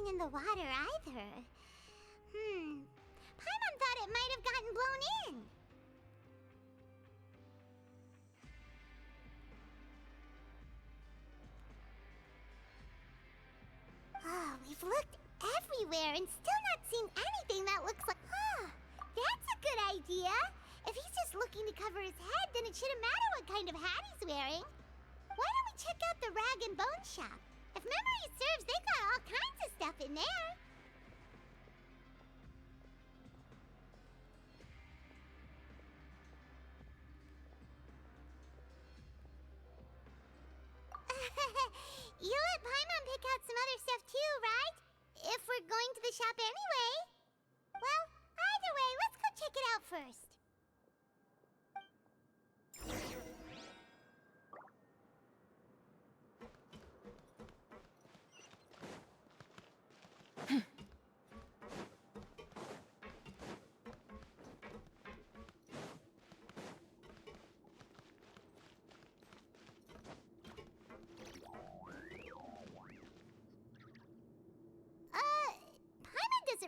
anything in the water either. Paimon thought it might have gotten blown in. Oh, we've looked everywhere and still not seen anything that looks like... that's a good idea. If he's just looking to cover his head, then it shouldn't matter what kind of hat he's wearing. Why don't we check out the rag and bone shop? If memory serves, they got all kinds of stuff in there. You let Paimon pick out some other stuff too, right? If we're going to the shop anyway. Well, either way, let's go check it out first.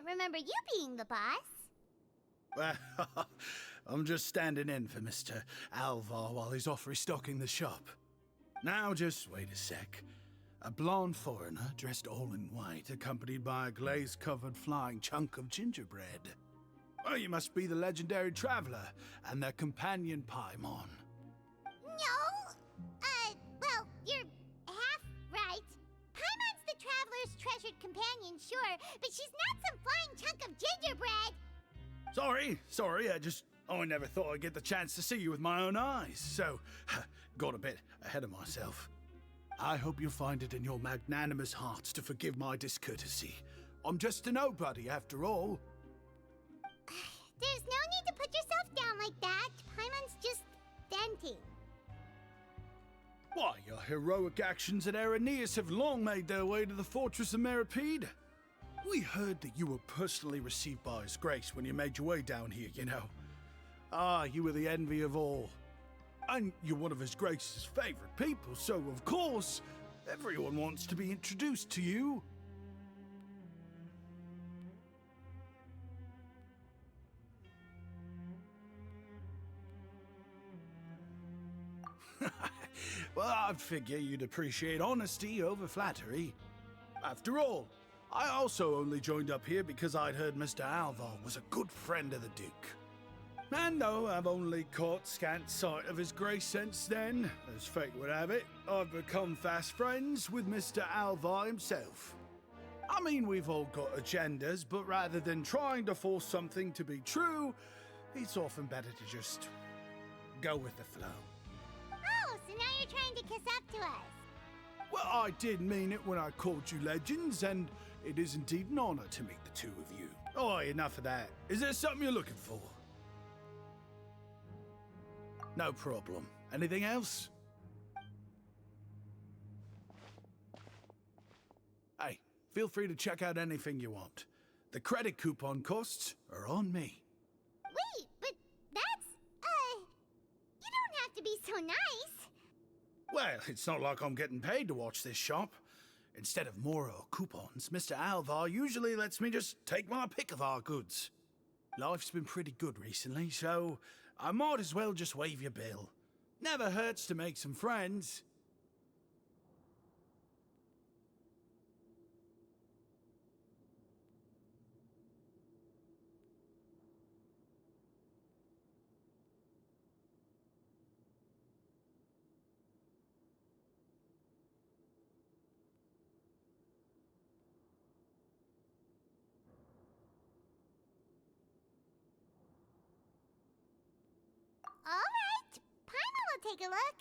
Remember you being the boss. Well, I'm just standing in for Mr. Alvar while he's off restocking the shop. Now just wait a sec. A blonde foreigner dressed all in white, accompanied by a glaze-covered flying chunk of gingerbread. Well, you must be the legendary traveler and their companion Paimon. No! Well, you're half right. Paimon's the traveler's treasured companion, sure, but she's not some flying chunk of gingerbread! Sorry, I never thought I'd get the chance to see you with my own eyes, so got a bit ahead of myself. I hope you find it in your magnanimous hearts to forgive my discourtesy. I'm just a nobody, after all. There's no need to put yourself down like that. Paimon's just venting. Why, your heroic actions at Aeneas have long made their way to the fortress of Meripede. We heard that you were personally received by His Grace when you made your way down here, you know. You were the envy of all. And you're one of His Grace's favorite people, so of course, everyone wants to be introduced to you. Well, I'd figure you'd appreciate honesty over flattery. After all, I also only joined up here because I'd heard Mr. Alvar was a good friend of the Duke. And though I've only caught scant sight of His Grace since then, as fate would have it, I've become fast friends with Mr. Alvar himself. I mean, we've all got agendas, but rather than trying to force something to be true, it's often better to just go with the flow. Oh, so now you're trying to kiss up to us. Well, I did mean it when I called you legends, and it is indeed an honor to meet the two of you. Oh, enough of that. Is there something you're looking for? No problem. Anything else? Hey, feel free to check out anything you want. The credit coupon costs are on me. Wait, but that's, you don't have to be so nice. Well, it's not like I'm getting paid to watch this shop. Instead of more or coupons, Mr. Alvar usually lets me just take my pick of our goods. Life's been pretty good recently, so I might as well just waive your bill. Never hurts to make some friends. All right, Paimon will take a look.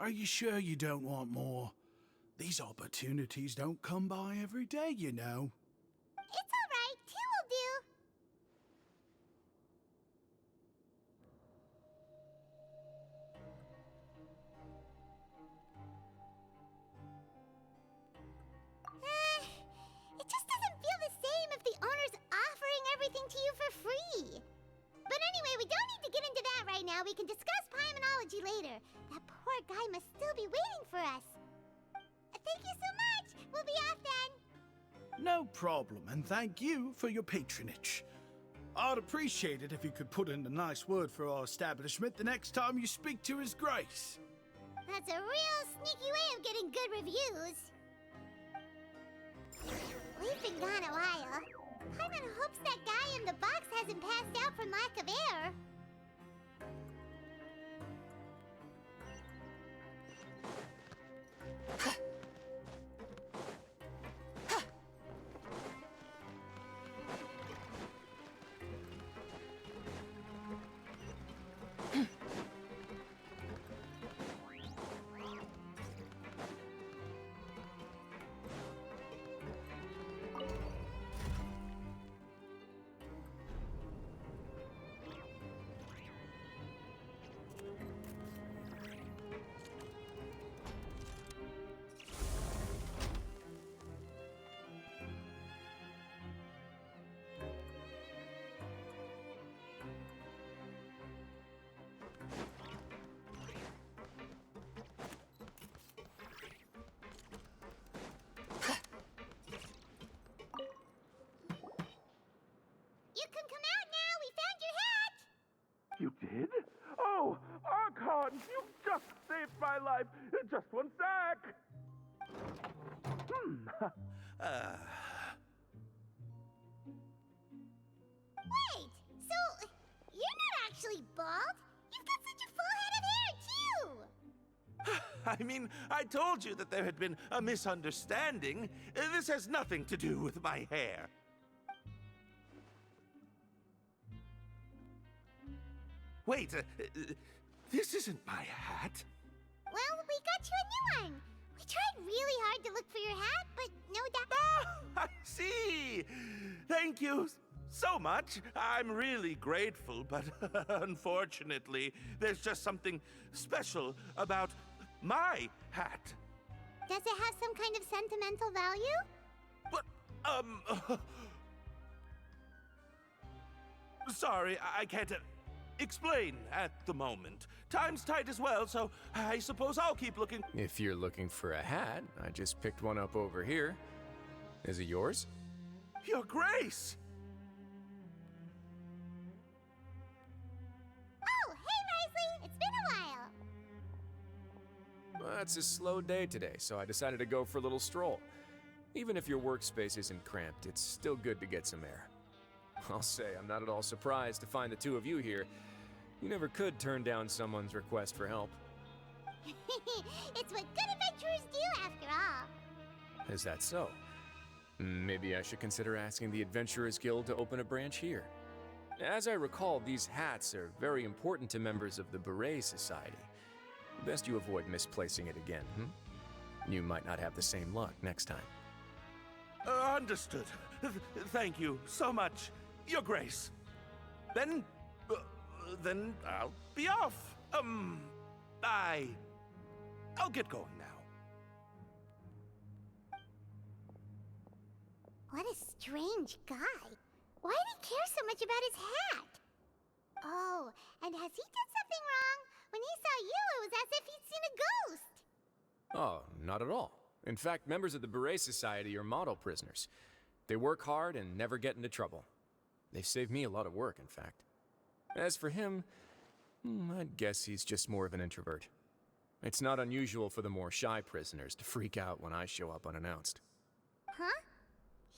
Are you sure you don't want more? These opportunities don't come by every day, you know. It's all right, 2 will do. It just doesn't feel the same if the owner's offering everything to you for free. But anyway, we don't need to get into that right now. We can discuss Paimanology later. That poor smart guy must still be waiting for us. Thank you so much! We'll be off then! No problem, and thank you for your patronage. I'd appreciate it if you could put in a nice word for our establishment the next time you speak to His Grace. That's a real sneaky way of getting good reviews. We've been gone a while. Paimon hopes that guy in the box hasn't passed out from lack of air. You can come out now! We found your hat! You did? Oh, Archon, you just saved my life. Just one sec. Wait! So, you're not actually bald? You've got such a full head of hair, too! I mean, I told you that there had been a misunderstanding. This has nothing to do with my hair. Wait, this isn't my hat. Well, we got you a new one. We tried really hard to look for your hat, but no doubt. Ah, I see. Thank you so much. I'm really grateful, but unfortunately, there's just something special about my hat. Does it have some kind of sentimental value? But, sorry, I can't explain at the moment. Time's tight as well, so I suppose I'll keep looking. If you're looking for a hat, I just picked one up over here. Is it yours? Your Grace! Oh, hey, Wriothesley! It's been a while. Well, it's a slow day today, so I decided to go for a little stroll. Even if your workspace isn't cramped, it's still good to get some air. I'll say, I'm not at all surprised to find the two of you here. You never could turn down someone's request for help. It's what good adventurers do, after all. Is that so? Maybe I should consider asking the Adventurers Guild to open a branch here. As I recall, these hats are very important to members of the Beret Society. Best you avoid misplacing it again, You might not have the same luck next time. Understood. Thank you so much, Your Grace. Then I'll be off. I'll get going now. What a strange guy. Why did he care so much about his hat? Oh, and has he done something wrong? When he saw you, it was as if he'd seen a ghost. Oh, not at all. In fact, members of the Beret Society are model prisoners. They work hard and never get into trouble. They've saved me a lot of work, in fact. As for him, I'd guess he's just more of an introvert. It's not unusual for the more shy prisoners to freak out when I show up unannounced. Huh?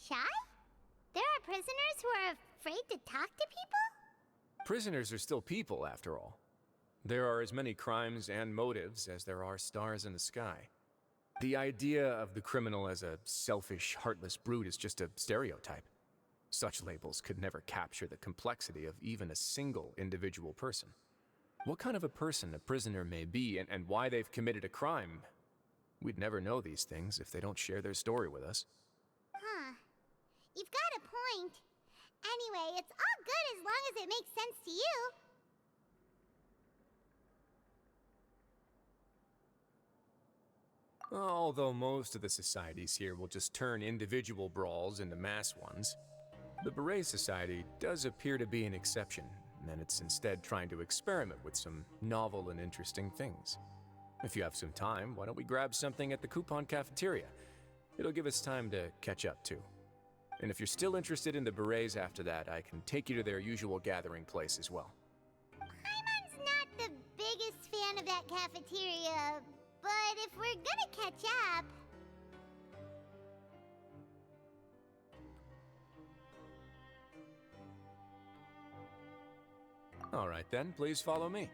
Shy? There are prisoners who are afraid to talk to people? Prisoners are still people, after all. There are as many crimes and motives as there are stars in the sky. The idea of the criminal as a selfish, heartless brute is just a stereotype. Such labels could never capture the complexity of even a single individual person. What kind of a person a prisoner may be and why they've committed a crime, we'd never know these things if they don't share their story with us. Huh. You've got a point. Anyway, it's all good as long as it makes sense to you. Although most of the societies here will just turn individual brawls into mass ones, the Beret Society does appear to be an exception, and it's instead trying to experiment with some novel and interesting things. If you have some time, why don't we grab something at the coupon cafeteria? It'll give us time to catch up, too. And if you're still interested in the berets after that, I can take you to their usual gathering place as well. Paimon's not the biggest fan of that cafeteria, but if we're gonna catch up... All right then, please follow me.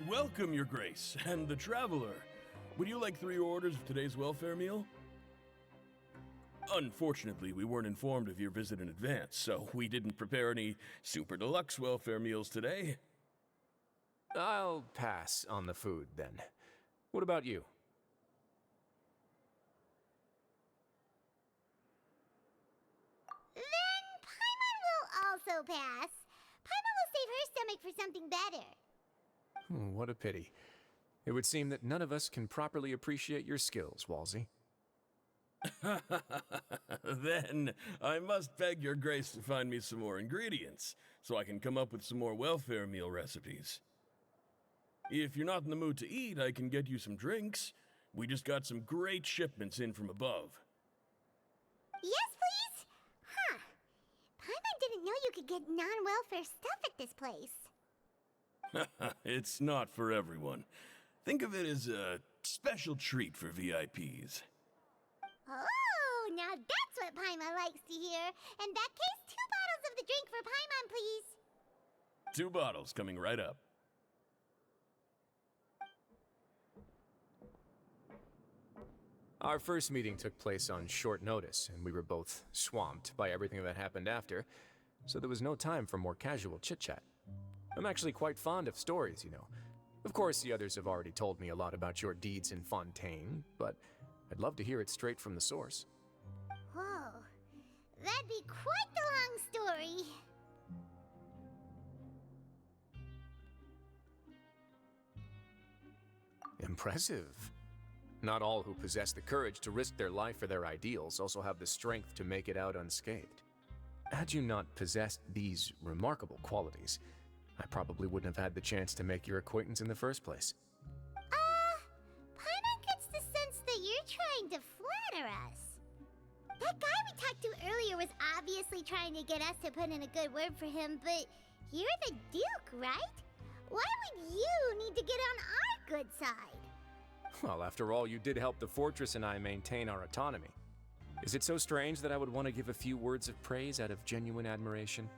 Welcome, Your Grace, and the Traveler. Would you like 3 orders of today's welfare meal? Unfortunately, we weren't informed of your visit in advance, so we didn't prepare any super deluxe welfare meals today. I'll pass on the food, then. What about you? Then Paimon will also pass. Paimon will save her stomach for something better. What a pity. It would seem that none of us can properly appreciate your skills, Walsey. Then I must beg Your Grace to find me some more ingredients, so I can come up with some more welfare meal recipes. If you're not in the mood to eat, I can get you some drinks. We just got some great shipments in from above. Yes, please? Huh. Paimon didn't know you could get non-welfare stuff at this place. It's not for everyone. Think of it as a special treat for VIPs. Oh, now that's what Paimon likes to hear. In that case, 2 bottles of the drink for Paimon, please. 2 bottles coming right up. Our first meeting took place on short notice, and we were both swamped by everything that happened after, so there was no time for more casual chit-chat. I'm actually quite fond of stories, you know. Of course, the others have already told me a lot about your deeds in Fontaine, but I'd love to hear it straight from the source. Whoa. That'd be quite the long story. Impressive. Not all who possess the courage to risk their life for their ideals also have the strength to make it out unscathed. Had you not possessed these remarkable qualities, I probably wouldn't have had the chance to make your acquaintance in the first place. Paimon gets the sense that you're trying to flatter us. That guy we talked to earlier was obviously trying to get us to put in a good word for him, but you're the Duke, right? Why would you need to get on our good side? Well, after all, you did help the fortress and I maintain our autonomy. Is it so strange that I would want to give a few words of praise out of genuine admiration?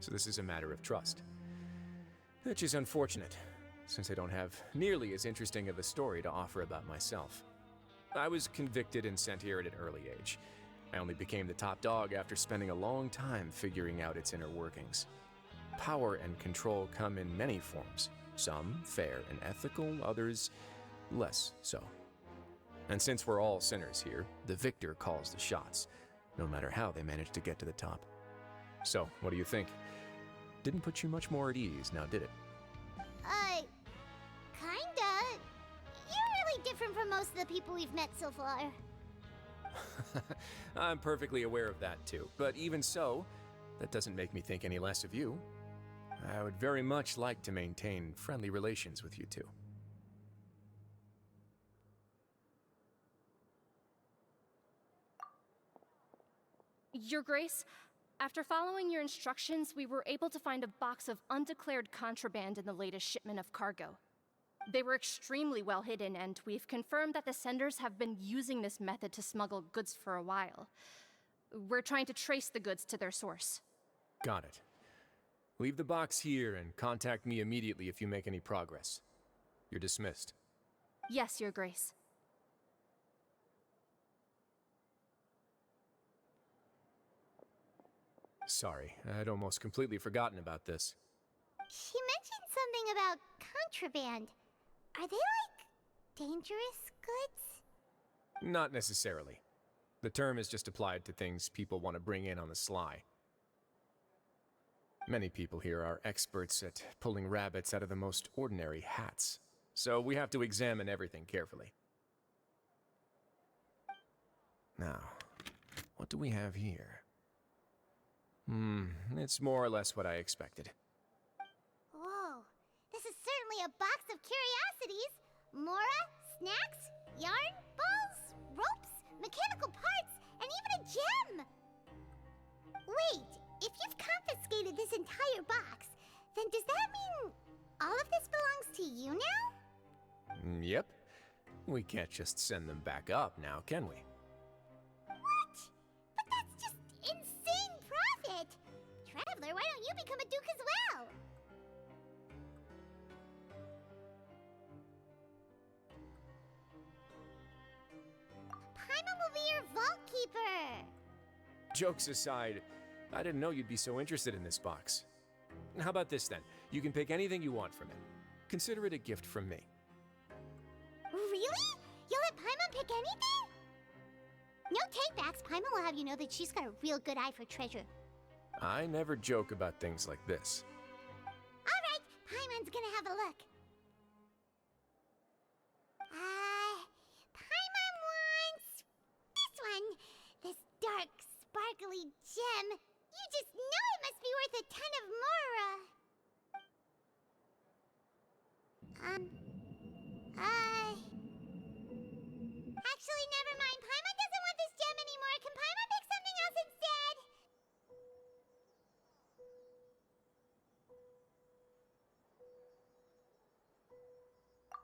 So this is a matter of trust. Which is unfortunate, since I don't have nearly as interesting of a story to offer about myself. I was convicted and sent here at an early age. I only became the top dog after spending a long time figuring out its inner workings. Power and control come in many forms, some fair and ethical, others less so. And since we're all sinners here, the victor calls the shots, no matter how they manage to get to the top. So, what do you think? Didn't put you much more at ease, now did it? Kinda. You're really different from most of the people we've met so far. I'm perfectly aware of that too, but even so, that doesn't make me think any less of you. I would very much like to maintain friendly relations with you two. Your Grace, after following your instructions, we were able to find a box of undeclared contraband in the latest shipment of cargo. They were extremely well hidden, and we've confirmed that the senders have been using this method to smuggle goods for a while. We're trying to trace the goods to their source. Got it. Leave the box here and contact me immediately if you make any progress. You're dismissed. Yes, Your Grace. Sorry, I'd almost completely forgotten about this. She mentioned something about contraband. Are they like dangerous goods? Not necessarily. The term is just applied to things people want to bring in on the sly. Many people here are experts at pulling rabbits out of the most ordinary hats, so we have to examine everything carefully. Now, what do we have here? It's more or less what I expected. Whoa, this is certainly a box of curiosities. Mora, snacks, yarn, balls, ropes, mechanical parts, and even a gem! Wait, if you've confiscated this entire box, then does that mean all of this belongs to you now? Yep. We can't just send them back up now, can we? What? But that's just insane profit! Traveler, why don't you become a duke as well? Paimon will be your vault keeper! Jokes aside, I didn't know you'd be so interested in this box. How about this then? You can pick anything you want from it. Consider it a gift from me. Really? You'll let Paimon pick anything? No takebacks. Paimon will have you know that she's got a real good eye for treasure. I never joke about things like this. Alright, Paimon's gonna have a look. Paimon wants this one. This dark, sparkly gem. You just know it must be worth a ton of Mora. Actually, never mind. Paimon doesn't want this gem anymore. Can Paimon pick something else instead?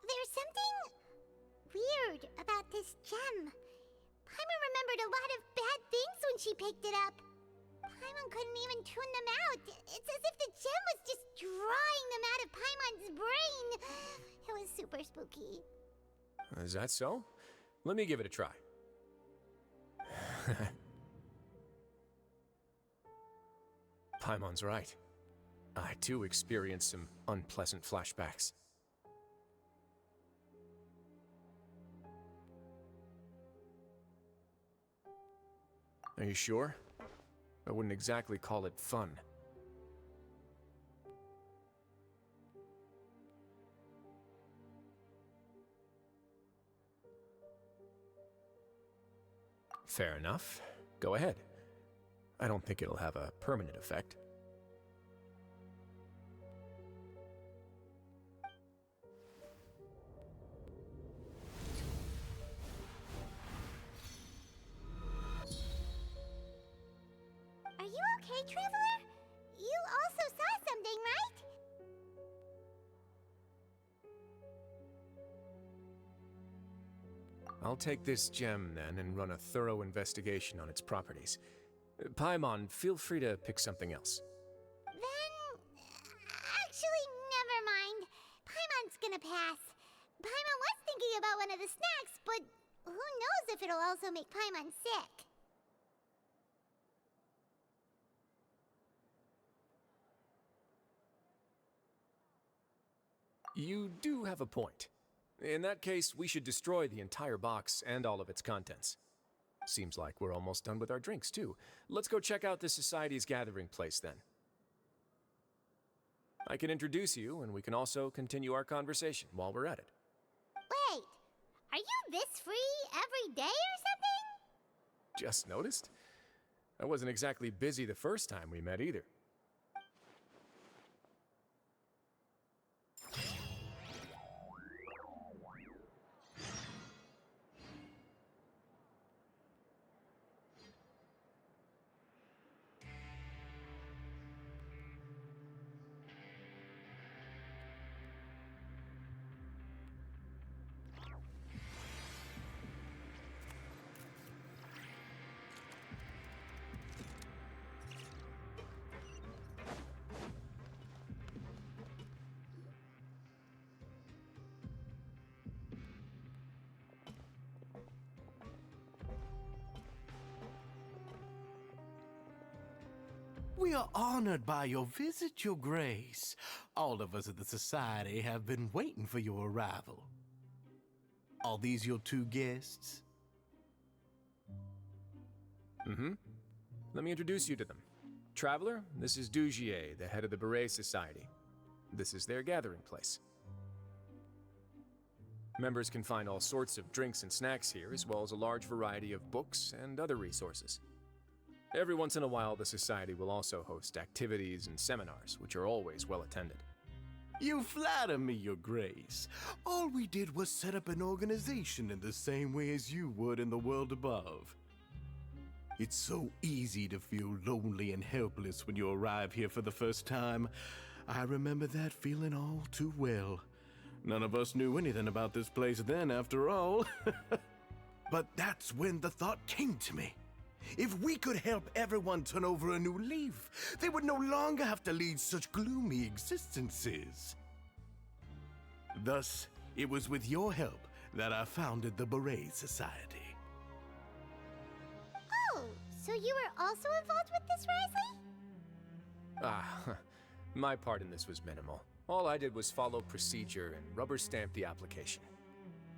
There's something weird about this gem. Paimon remembered a lot of bad things when she picked it up. Paimon couldn't even tune them out. It's as if the gem was just drawing them out of Paimon's brain. It was super spooky. Is that so? Let me give it a try. Paimon's right. I too experienced some unpleasant flashbacks. Are you sure? I wouldn't exactly call it fun. Fair enough. Go ahead. I don't think it'll have a permanent effect. Are you okay, Traveler? You also saw something, right? I'll take this gem then and run a thorough investigation on its properties. Paimon, feel free to pick something else. Then... actually, never mind. Paimon's gonna pass. Paimon was thinking about one of the snacks, but who knows if it'll also make Paimon sick. You do have a point. In that case, we should destroy the entire box and all of its contents. Seems like we're almost done with our drinks, too. Let's go check out the Society's gathering place, then. I can introduce you, and we can also continue our conversation while we're at it. Wait, are you this free every day or something? Just noticed? I wasn't exactly busy the first time we met, either. We are honored by your visit, Your Grace. All of us at the Society have been waiting for your arrival. Are these your two guests? Mm-hmm. Let me introduce you to them. Traveler, this is Dugier, the head of the Beret Society. This is their gathering place. Members can find all sorts of drinks and snacks here, as well as a large variety of books and other resources. Every once in a while, the Society will also host activities and seminars, which are always well attended. You flatter me, Your Grace. All we did was set up an organization in the same way as you would in the world above. It's so easy to feel lonely and helpless when you arrive here for the first time. I remember that feeling all too well. None of us knew anything about this place then, after all. But that's when the thought came to me. If we could help everyone turn over a new leaf, they would no longer have to lead such gloomy existences. Thus, it was with your help that I founded the Beret Society. Oh, so you were also involved with this, Wriothesley? My part in this was minimal. All I did was follow procedure and rubber stamp the application.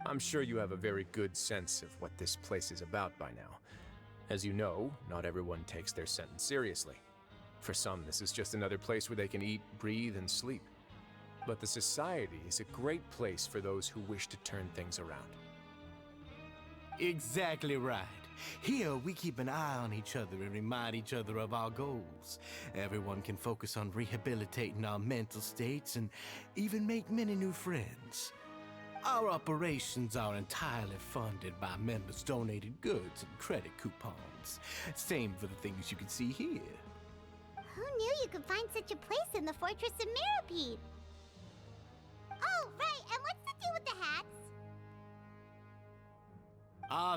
I'm sure you have a very good sense of what this place is about by now. As you know, not everyone takes their sentence seriously. For some, this is just another place where they can eat, breathe, and sleep. But the Society is a great place for those who wish to turn things around. Exactly right. Here, we keep an eye on each other and remind each other of our goals. Everyone can focus on rehabilitating our mental states and even make many new friends. Our operations are entirely funded by members' donated goods and credit coupons. Same for the things you can see here. Who knew you could find such a place in the Fortress of Mirapede? Oh, right, and what's the deal with the hats?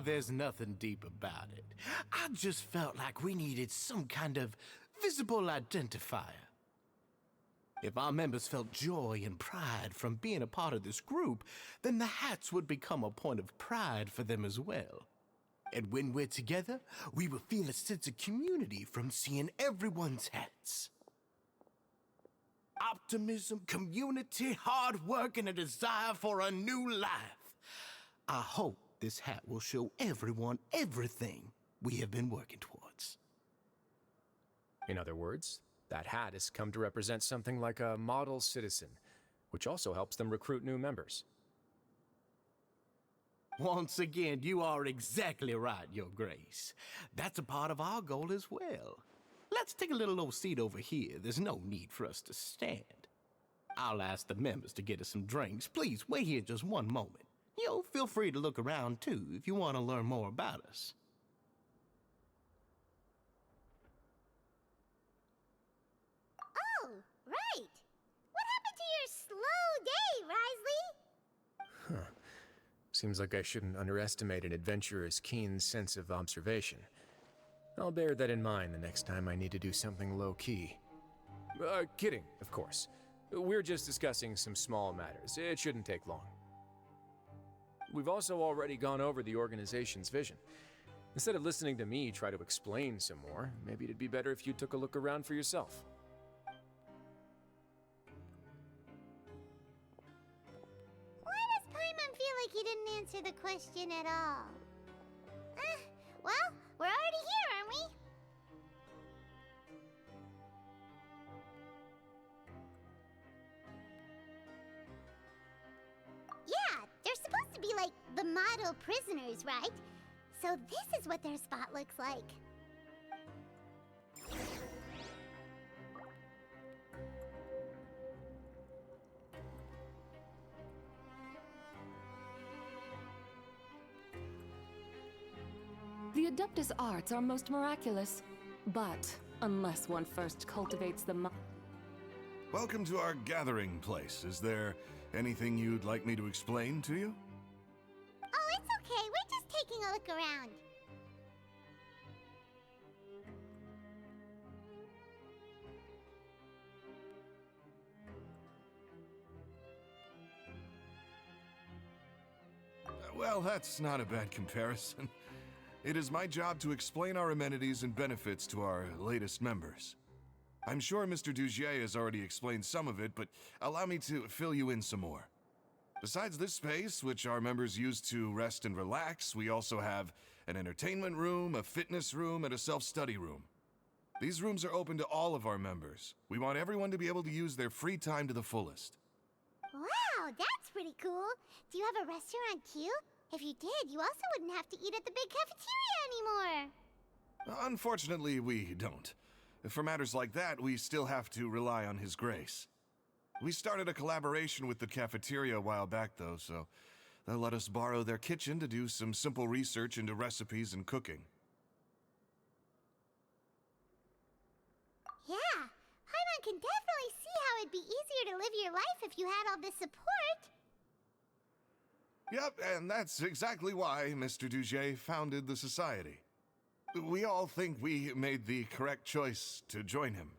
There's nothing deep about it. I just felt like we needed some kind of visible identifier. If our members felt joy and pride from being a part of this group, then the hats would become a point of pride for them as well. And when we're together, we will feel a sense of community from seeing everyone's hats. Optimism, community, hard work, and a desire for a new life. I hope this hat will show everyone everything we have been working towards. In other words, that hat has come to represent something like a model citizen, which also helps them recruit new members. Once again, you are exactly right, Your Grace. That's a part of our goal as well. Let's take a little old seat over here. There's no need for us to stand. I'll ask the members to get us some drinks. Please wait here just one moment. Feel free to look around too if you want to learn more about us. Oh, right. What happened to your slow day, Wriothesley? Huh. Seems like I shouldn't underestimate an adventurer's keen sense of observation. I'll bear that in mind the next time I need to do something low-key. Kidding, of course. We're just discussing some small matters. It shouldn't take long. We've also already gone over the organization's vision. Instead of listening to me try to explain some more, maybe it'd be better if you took a look around for yourself. Why does Paimon feel like he didn't answer the question at all? Well, we're already here, aren't we? Yeah, they're supposed to be like the model prisoners, right? So this is what their spot looks like. The Adeptus arts are most miraculous, but unless one first cultivates the Welcome to our gathering place. Is there anything you'd like me to explain to you? Oh, it's okay. We're just taking a look around. Well, that's not a bad comparison. It is my job to explain our amenities and benefits to our latest members. I'm sure Mr. Dugier has already explained some of it, but allow me to fill you in some more. Besides this space, which our members use to rest and relax, we also have an entertainment room, a fitness room, and a self-study room. These rooms are open to all of our members. We want everyone to be able to use their free time to the fullest. Wow, that's pretty cool. Do you have a restaurant too? If you did, you also wouldn't have to eat at the big cafeteria anymore. Unfortunately, we don't. For matters like that, we still have to rely on His grace. We started a collaboration with the cafeteria a while back, though, so they'll let us borrow their kitchen to do some simple research into recipes and cooking. Yeah, Paimon can definitely see how it'd be easier to live your life if you had all this support. Yep, and that's exactly why Mr. Dugier founded the society. We all think we made the correct choice to join him.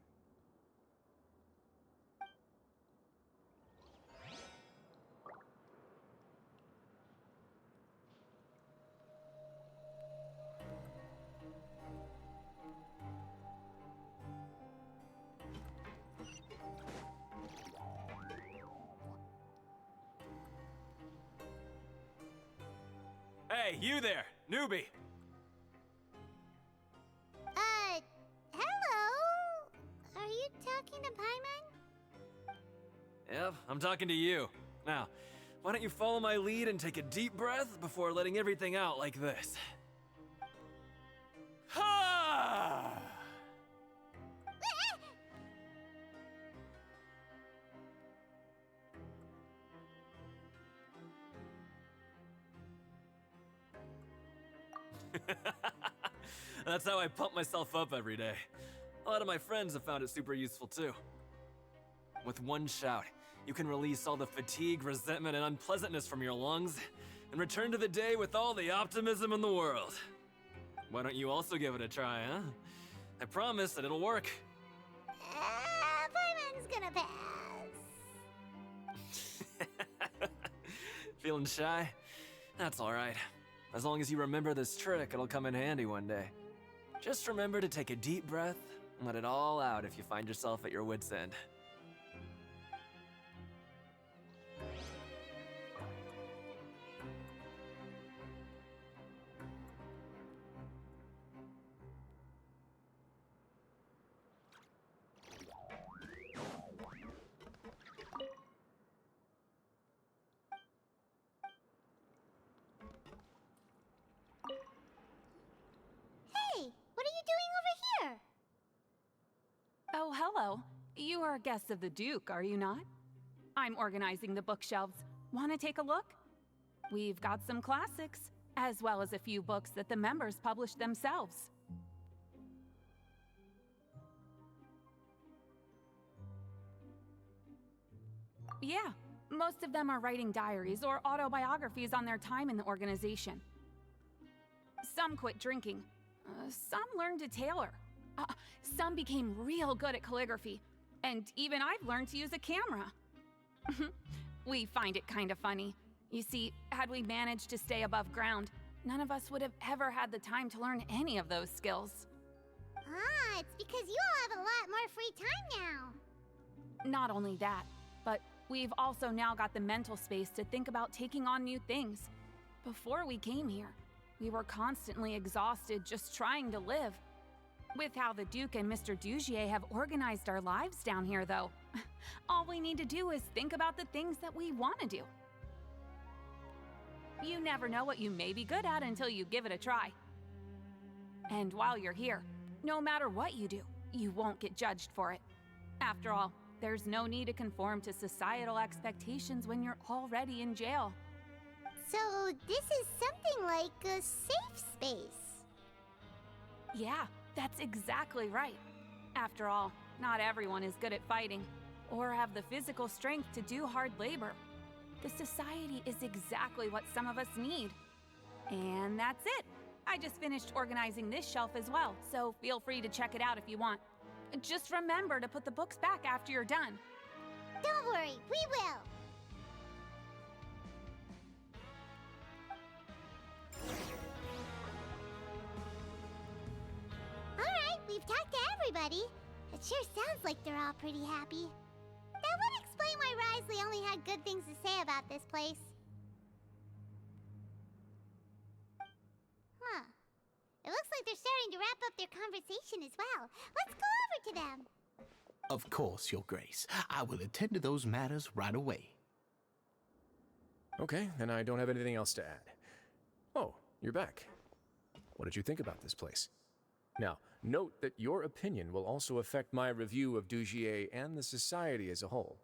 Hey, you there, newbie! Hello? Are you talking to Paimon? Yep, I'm talking to you. Now, why don't you follow my lead and take a deep breath before letting everything out like this? Ha! That's how I pump myself up every day. A lot of my friends have found it super useful too. With one shout, you can release all the fatigue, resentment, and unpleasantness from your lungs and return to the day with all the optimism in the world. Why don't you also give it a try, huh? I promise that it'll work. Paimon's gonna pass. Feeling shy? That's alright. As long as you remember this trick, it'll come in handy one day. Just remember to take a deep breath and let it all out if you find yourself at your wit's end. Hey, what are you doing over here? Oh, hello. You are guests of the Duke, are you not? I'm organizing the bookshelves. Want to take a look? We've got some classics, as well as a few books that the members published themselves. Yeah, most of them are writing diaries or autobiographies on their time in the organization. Some quit drinking. Some learned to tailor. Some became real good at calligraphy. And even I've learned to use a camera. We find it kind of funny. You see, had we managed to stay above ground, none of us would have ever had the time to learn any of those skills. Ah, it's because you all have a lot more free time now. Not only that, but we've also now got the mental space to think about taking on new things. Before we came here, we were constantly exhausted just trying to live. With how the Duke and Mr. Dugier have organized our lives down here, though, all we need to do is think about the things that we want to do. You never know what you may be good at until you give it a try. And while you're here, no matter what you do, you won't get judged for it. After all, there's no need to conform to societal expectations when you're already in jail. So this is something like a safe space. Yeah, that's exactly right. After all, not everyone is good at fighting, or have the physical strength to do hard labor. The society is exactly what some of us need. And that's it. I just finished organizing this shelf as well, so feel free to check it out if you want. Just remember to put the books back after you're done. Don't worry, we will. Alright, we've talked to everybody. It sure sounds like they're all pretty happy. That would explain why Wriothesley only had good things to say about this place. Huh. It looks like they're starting to wrap up their conversation as well. Let's go over to them. Of course, Your Grace. I will attend to those matters right away. Okay, then I don't have anything else to add. Oh, you're back. What did you think about this place? Now, note that your opinion will also affect my review of Dugier and the Society as a whole.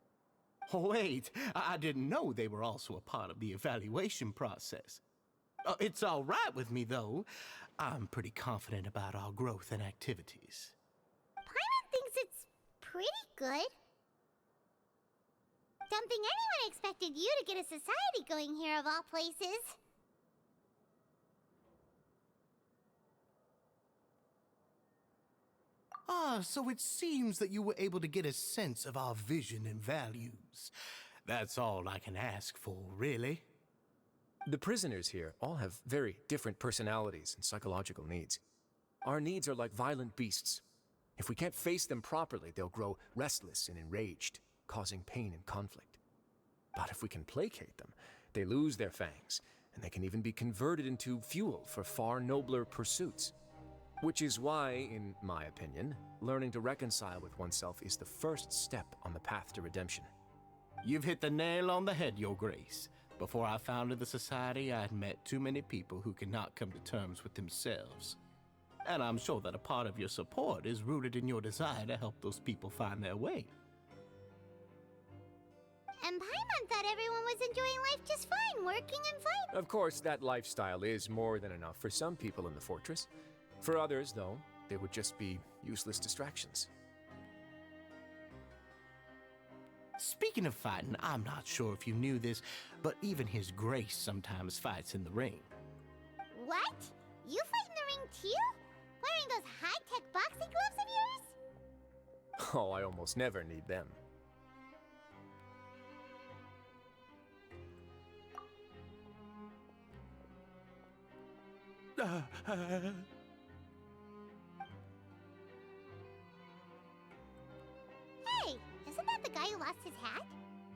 Wait, I didn't know they were also a part of the evaluation process. It's all right with me, though. I'm pretty confident about our growth and activities. Paimon thinks it's pretty good. Don't think anyone expected you to get a society going here of all places. Ah, so it seems that you were able to get a sense of our vision and values. That's all I can ask for, really. The prisoners here all have very different personalities and psychological needs. Our needs are like violent beasts. If we can't face them properly, they'll grow restless and enraged, causing pain and conflict. But if we can placate them, they lose their fangs, and they can even be converted into fuel for far nobler pursuits. Which is why, in my opinion, learning to reconcile with oneself is the first step on the path to redemption. You've hit the nail on the head, Your Grace. Before I founded the Society, I had met too many people who could not come to terms with themselves. And I'm sure that a part of your support is rooted in your desire to help those people find their way. And Paimon thought everyone was enjoying life just fine, working and fighting. Of course, that lifestyle is more than enough for some people in the fortress. For others, though, they would just be useless distractions. Speaking of fighting, I'm not sure if you knew this, but even His Grace sometimes fights in the ring. What? You fight in the ring too? Wearing those high-tech boxing gloves of yours? Oh, I almost never need them. Hey, isn't that the guy who lost his hat?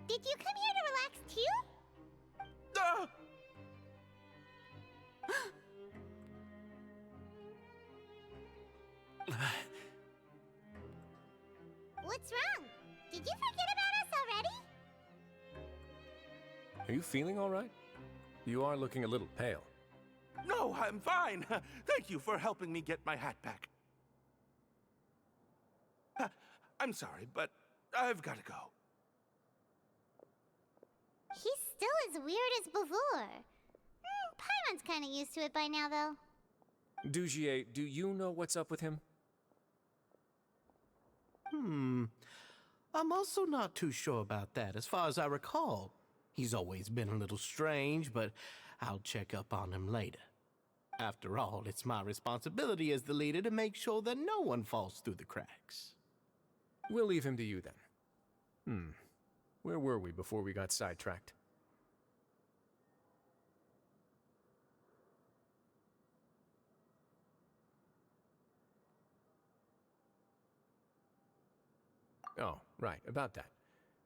Did you come here to relax too? What's wrong? Did you forget about us already? Are you feeling all right? You are looking a little pale. No, I'm fine. Thank you for helping me get my hat back. I'm sorry, but I've got to go. He's still as weird as before. Paimon's kind of used to it by now, though. Dugier, do you know what's up with him? I'm also not too sure about that. As far as I recall, he's always been a little strange, but I'll check up on him later. After all, it's my responsibility as the leader to make sure that no one falls through the cracks. We'll leave him to you then. Where were we before we got sidetracked? Oh, right, about that.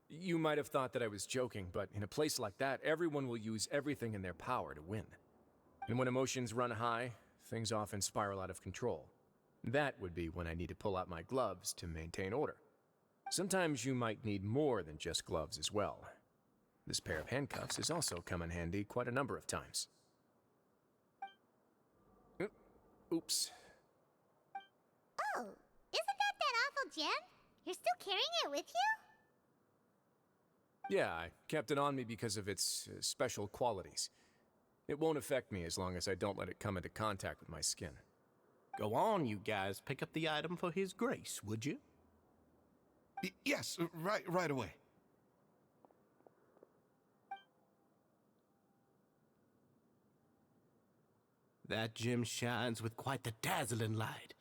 You might have thought that I was joking, but in a place like that, everyone will use everything in their power to win. And when emotions run high, things often spiral out of control. That would be when I need to pull out my gloves to maintain order. Sometimes you might need more than just gloves as well. This pair of handcuffs has also come in handy quite a number of times. Oops. Oh, isn't that awful gem? You're still carrying it with you? Yeah, I kept it on me because of its special qualities. It won't affect me as long as I don't let it come into contact with my skin. Go on, you guys. Pick up the item for His Grace, would you? Yes, right away. That gem shines with quite the dazzling light.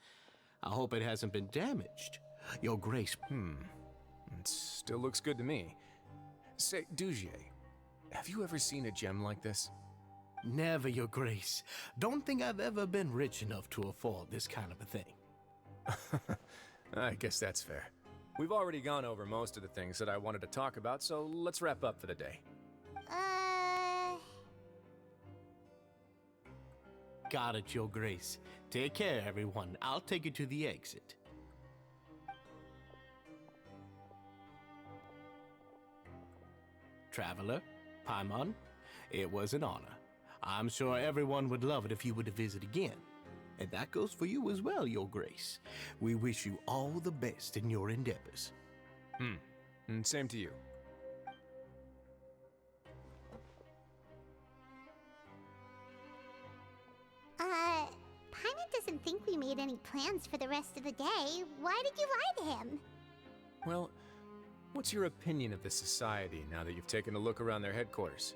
I hope it hasn't been damaged. Your Grace. It still looks good to me. Say, Dugier, have you ever seen a gem like this? Never, Your Grace. Don't think I've ever been rich enough to afford this kind of a thing. I guess that's fair. We've already gone over most of the things that I wanted to talk about, so let's wrap up for the day. Got it, Your Grace. Take care, everyone. I'll take you to the exit. Traveler, Paimon, it was an honor. I'm sure everyone would love it if you were to visit again. And that goes for you as well, Your Grace. We wish you all the best in your endeavors. And same to you. Paimon doesn't think we made any plans for the rest of the day. Why did you lie to him? Well, what's your opinion of the society now that you've taken a look around their headquarters?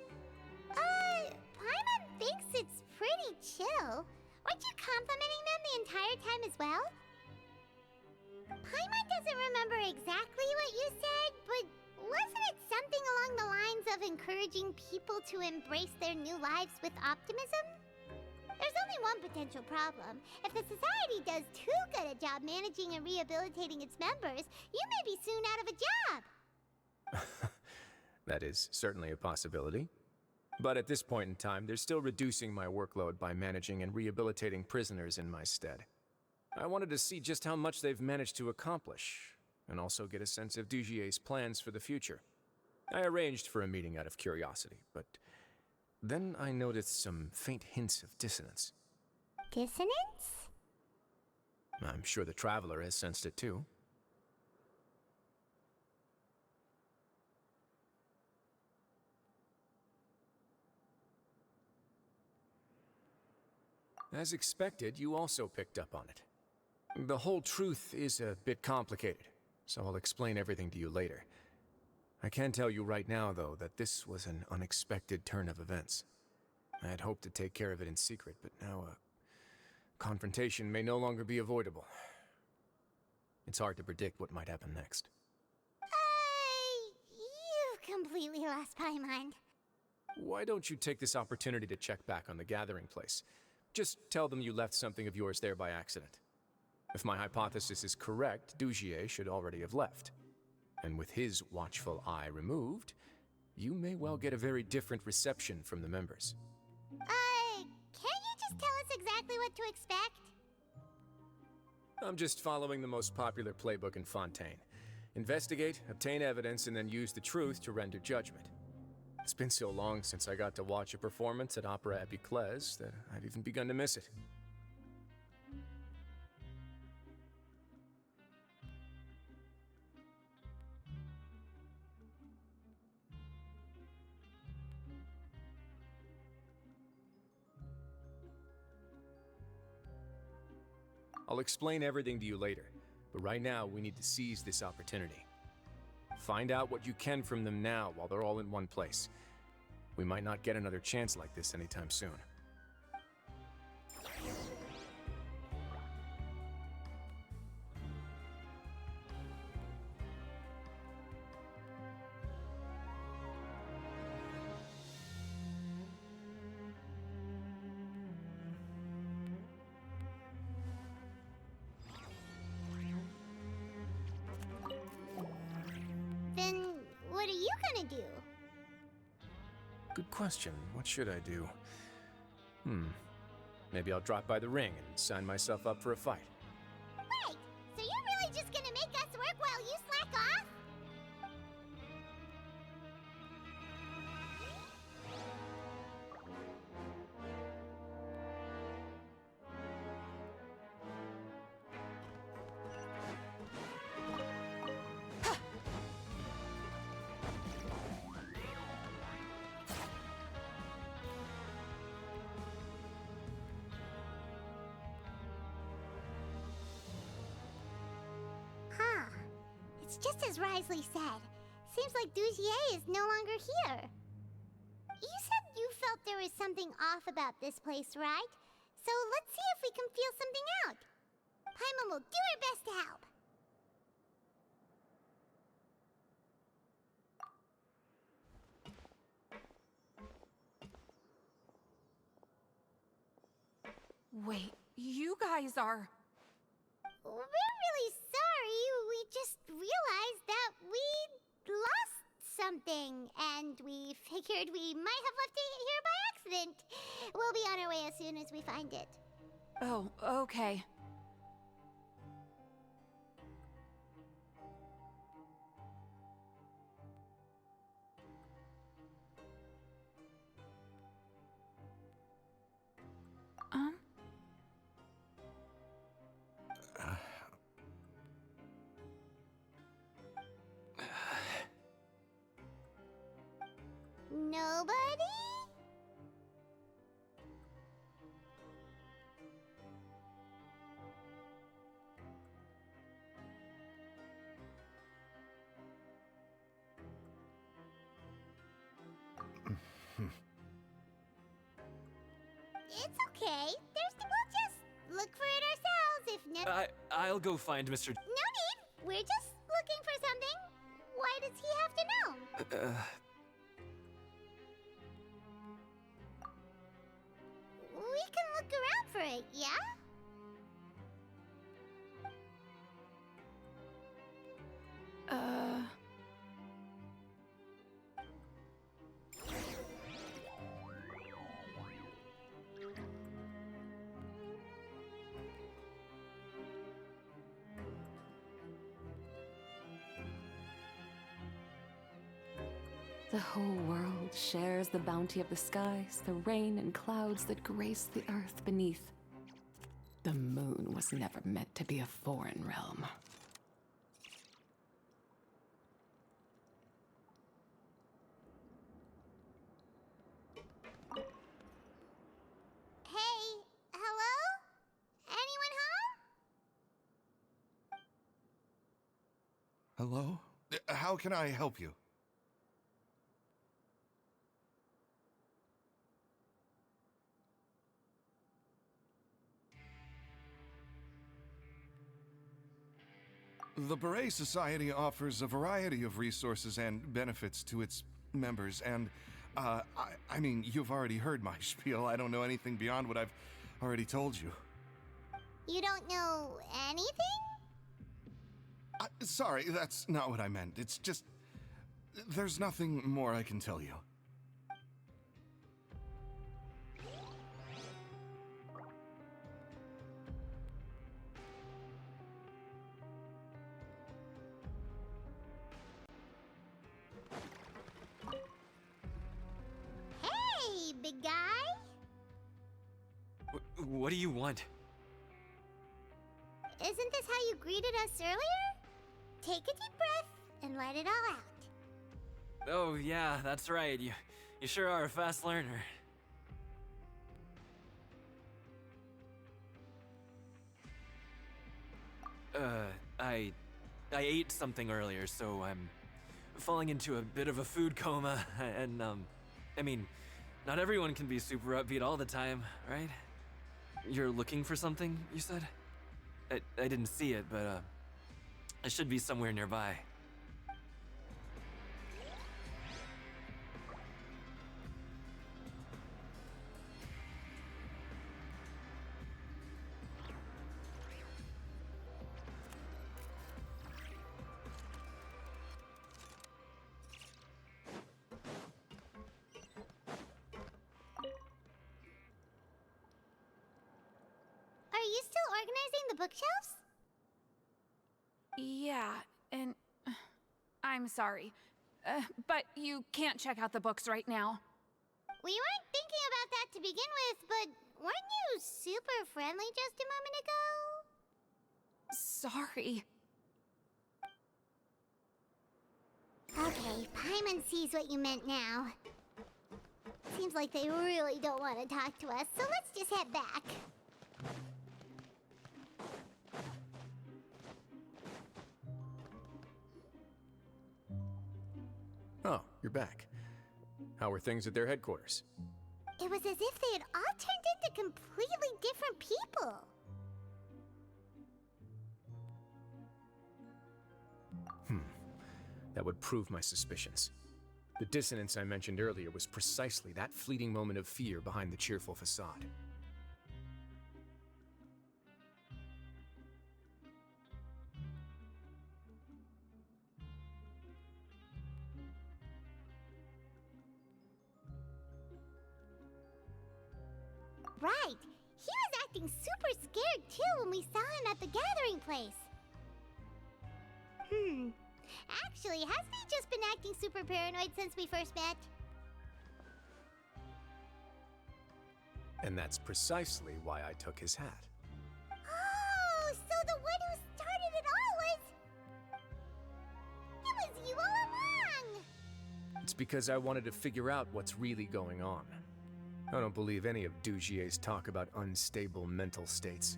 Paimon thinks it's pretty chill. Weren't you complimenting them the entire time as well? Paimon doesn't remember exactly what you said, but wasn't it something along the lines of encouraging people to embrace their new lives with optimism? There's only one potential problem. If the society does too good a job managing and rehabilitating its members, you may be soon out of a job. That is certainly a possibility. But at this point in time, they're still reducing my workload by managing and rehabilitating prisoners in my stead. I wanted to see just how much they've managed to accomplish, and also get a sense of Dugier's plans for the future. I arranged for a meeting out of curiosity, but then I noticed some faint hints of dissonance. Dissonance? I'm sure the Traveler has sensed it too. As expected, you also picked up on it. The whole truth is a bit complicated, so I'll explain everything to you later. I can tell you right now, though, that this was an unexpected turn of events. I had hoped to take care of it in secret, but now a confrontation may no longer be avoidable. It's hard to predict what might happen next. You've completely lost my mind. Why don't you take this opportunity to check back on the gathering place? Just tell them you left something of yours there by accident. If my hypothesis is correct, Dugier should already have left. And with his watchful eye removed, you may well get a very different reception from the members. Can't you just tell us exactly what to expect? I'm just following the most popular playbook in Fontaine. Investigate, obtain evidence, and then use the truth to render judgment. It's been so long since I got to watch a performance at Opera Epiclese that I've even begun to miss it. I'll explain everything to you later, but right now we need to seize this opportunity. Find out what you can from them now while they're all in one place. We might not get another chance like this anytime soon. Then what are you gonna do? Good question. What should I do? Maybe I'll drop by the ring and sign myself up for a fight. Wait, so you're really just gonna make us work while you slack off? It's just as Wriothesley said. Seems like Dugier is no longer here. You said you felt there was something off about this place, right? So let's see if we can feel something out. Paimon will do her best to help. Wait, you guys are... We're really sorry. something, and we figured we might have left it here by accident. We'll be on our way as soon as we find it. Oh, okay. Nobody? It's okay. We'll just look for it ourselves if no. I'll go find Mr. No need. We're just looking for something. Why does he have to know? We can look around for it, yeah? The whole world shares the bounty of the skies, the rain and clouds that grace the earth beneath. The moon was never meant to be a foreign realm. Hey, hello? Anyone home? Hello? How can I help you? The Beret Society offers a variety of resources and benefits to its members, and, I mean, you've already heard my spiel. I don't know anything beyond what I've already told you. You don't know anything? Sorry, that's not what I meant. It's just... there's nothing more I can tell you. Hey, big guy. What do you want? Isn't this how you greeted us earlier? Take a deep breath and let it all out. Oh, yeah, that's right. You sure are a fast learner. I ate something earlier, so I'm falling into a bit of a food coma, and, I mean, not everyone can be super upbeat all the time, right? You're looking for something, you said? I didn't see it, but, it should be somewhere nearby. Are you still organizing the bookshelves? Yeah, and I'm sorry, but you can't check out the books right now. We weren't thinking about that to begin with, but weren't you super friendly just a moment ago? Sorry. Okay, Paimon sees what you meant now. Seems like they really don't want to talk to us, so let's just head back. Oh, you're back. How are things at their headquarters? It was as if they had all turned into completely different people. That would prove my suspicions. The dissonance I mentioned earlier was precisely that fleeting moment of fear behind the cheerful facade. Right. He was acting super scared too when we saw him at the gathering place. Actually, hasn't he just been acting super paranoid since we first met? And that's precisely why I took his hat. Oh, so the one who started it all was... It was you all along! It's because I wanted to figure out what's really going on. I don't believe any of Dugier's talk about unstable mental states.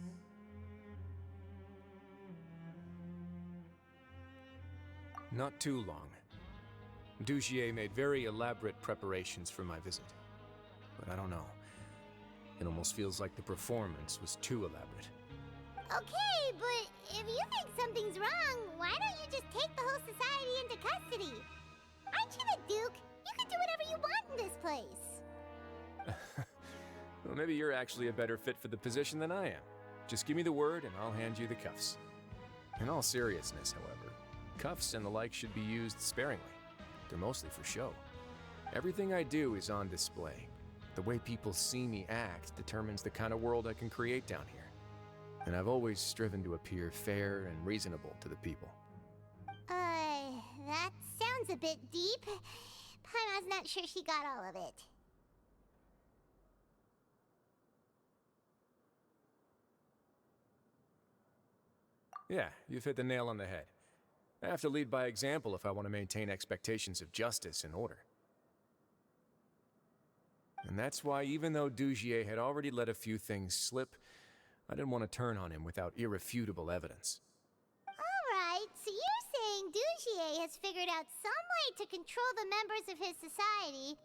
Not too long. Dugier made very elaborate preparations for my visit. But I don't know. It almost feels like the performance was too elaborate. Okay, but if you think something's wrong, why don't you just take the whole society into custody? Aren't you the Duke? You can do whatever you want in this place. Well, maybe you're actually a better fit for the position than I am. Just give me the word and I'll hand you the cuffs. In all seriousness, however, cuffs and the like should be used sparingly. They're mostly for show. Everything I do is on display. The way people see me act determines the kind of world I can create down here. And I've always striven to appear fair and reasonable to the people. That sounds a bit deep. Paimon's not sure she got all of it. Yeah, you've hit the nail on the head. I have to lead by example if I want to maintain expectations of justice and order. And that's why, even though Dugier had already let a few things slip, I didn't want to turn on him without irrefutable evidence. Alright, so you're saying Dugier has figured out some way to control the members of his society.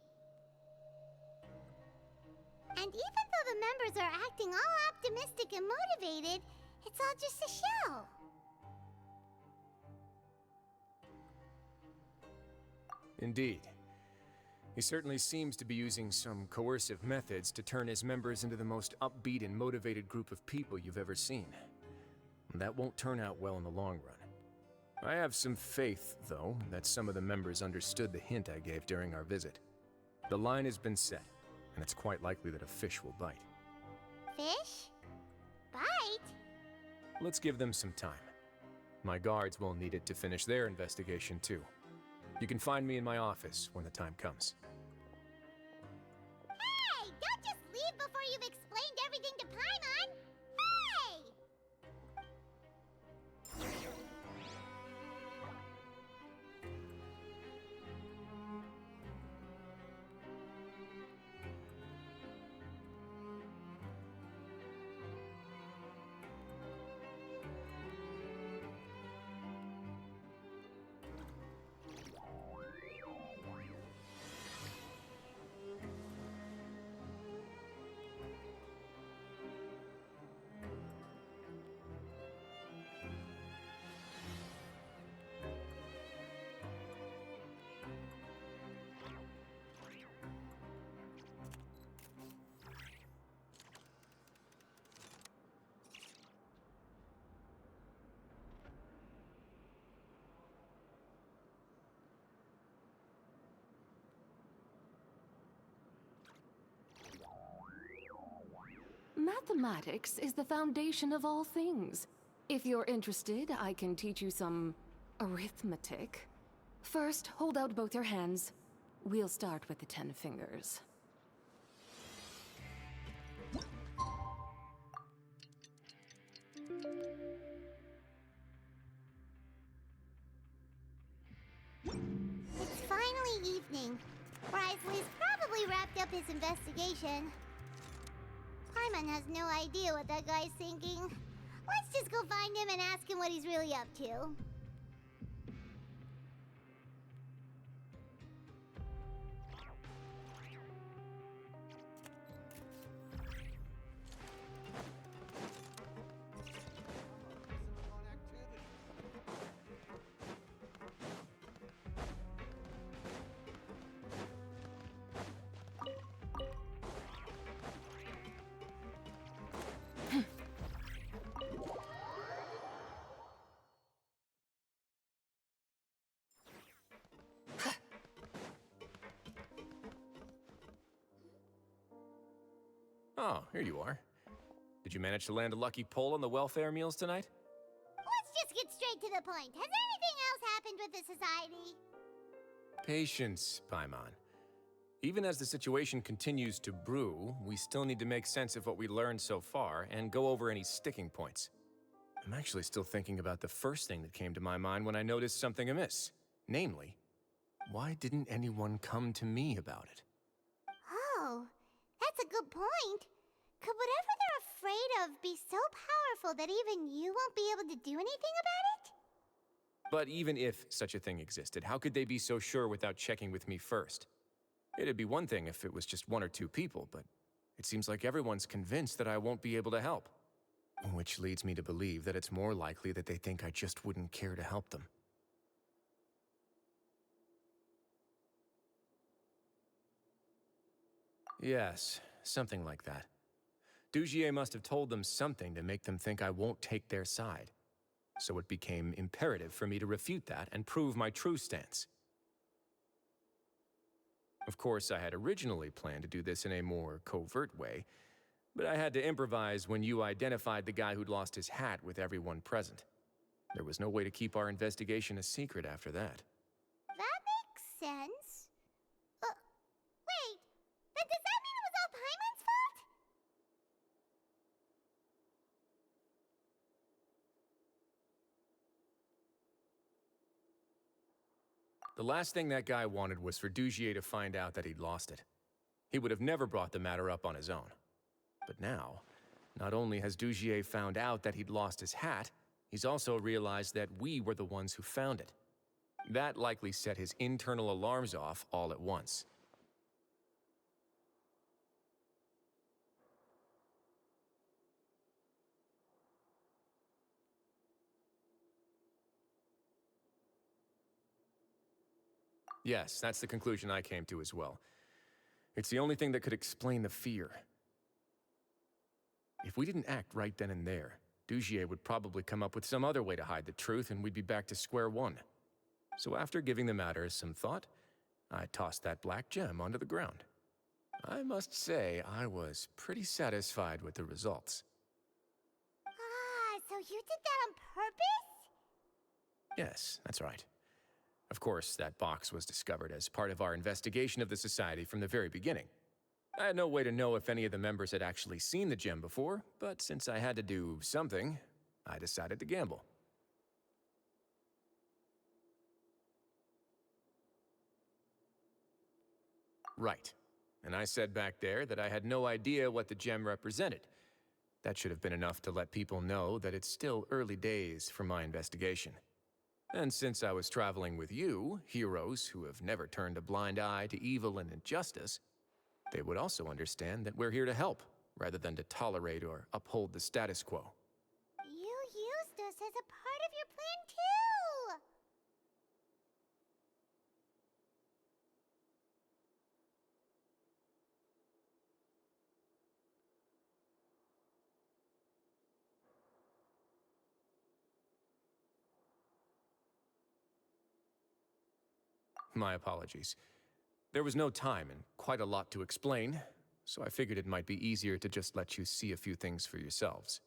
And even though the members are acting all optimistic and motivated, it's all just a show. Indeed. He certainly seems to be using some coercive methods to turn his members into the most upbeat and motivated group of people you've ever seen. That won't turn out well in the long run. I have some faith, though, that some of the members understood the hint I gave during our visit. The line has been set, and it's quite likely that a fish will bite. Fish? Bite? Let's give them some time. My guards will need it to finish their investigation, too. You can find me in my office when the time comes. Hey! Don't just leave before you've explained everything to Paimon! Hey! Mathematics is the foundation of all things. If you're interested, I can teach you some arithmetic. First, hold out both your hands. We'll start with the 10 fingers. It's finally evening. Wriothesley's probably wrapped up his investigation. Paimon has no idea what that guy's thinking. Let's just go find him and ask him what he's really up to. Oh, here you are. Did you manage to land a lucky pull on the welfare meals tonight? Let's just get straight to the point. Has anything else happened with the society? Patience, Paimon. Even as the situation continues to brew, we still need to make sense of what we learned so far and go over any sticking points. I'm actually still thinking about the first thing that came to my mind when I noticed something amiss. Namely, why didn't anyone come to me about it? Oh, that's a good point. Could whatever they're afraid of be so powerful that even you won't be able to do anything about it? But even if such a thing existed, how could they be so sure without checking with me first? It'd be one thing if it was just one or two people, but it seems like everyone's convinced that I won't be able to help. Which leads me to believe that it's more likely that they think I just wouldn't care to help them. Yes, something like that. Dugier must have told them something to make them think I won't take their side. So it became imperative for me to refute that and prove my true stance. Of course, I had originally planned to do this in a more covert way, but I had to improvise when you identified the guy who'd lost his hat with everyone present. There was no way to keep our investigation a secret after that. That makes sense. Wait, then does that mean it was all Paimon's fault? The last thing that guy wanted was for Dugier to find out that he'd lost it. He would have never brought the matter up on his own. But now, not only has Dugier found out that he'd lost his hat, he's also realized that we were the ones who found it. That likely set his internal alarms off all at once. Yes, that's the conclusion I came to as well. It's the only thing that could explain the fear. If we didn't act right then and there, Dugier would probably come up with some other way to hide the truth and we'd be back to square one. So after giving the matter some thought, I tossed that black gem onto the ground. I must say, I was pretty satisfied with the results. Ah, so you did that on purpose? Yes, that's right. Of course, that box was discovered as part of our investigation of the Society from the very beginning. I had no way to know if any of the members had actually seen the gem before, but since I had to do something, I decided to gamble. Right. And I said back there that I had no idea what the gem represented. That should have been enough to let people know that it's still early days for my investigation. And since I was traveling with you, heroes who have never turned a blind eye to evil and injustice, they would also understand that we're here to help, rather than to tolerate or uphold the status quo. You used us as a part of your plan too! My apologies. There was no time and quite a lot to explain, so I figured it might be easier to just let you see a few things for yourselves.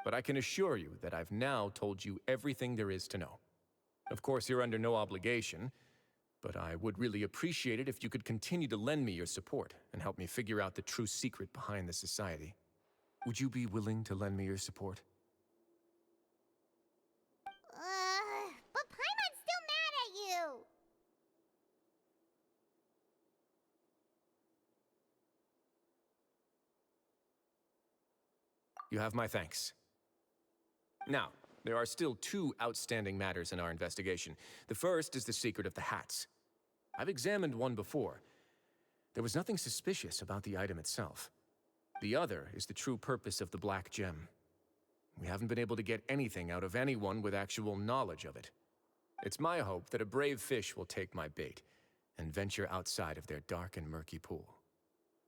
But I can assure you that I've now told you everything there is to know. Of course, you're under no obligation, but I would really appreciate it if you could continue to lend me your support and help me figure out the true secret behind the Society. Would you be willing to lend me your support? But Paimon's still mad at you! You have my thanks. Now, there are still two outstanding matters in our investigation. The first is the secret of the hats. I've examined one before. There was nothing suspicious about the item itself. The other is the true purpose of the black gem. We haven't been able to get anything out of anyone with actual knowledge of it. It's my hope that a brave fish will take my bait and venture outside of their dark and murky pool.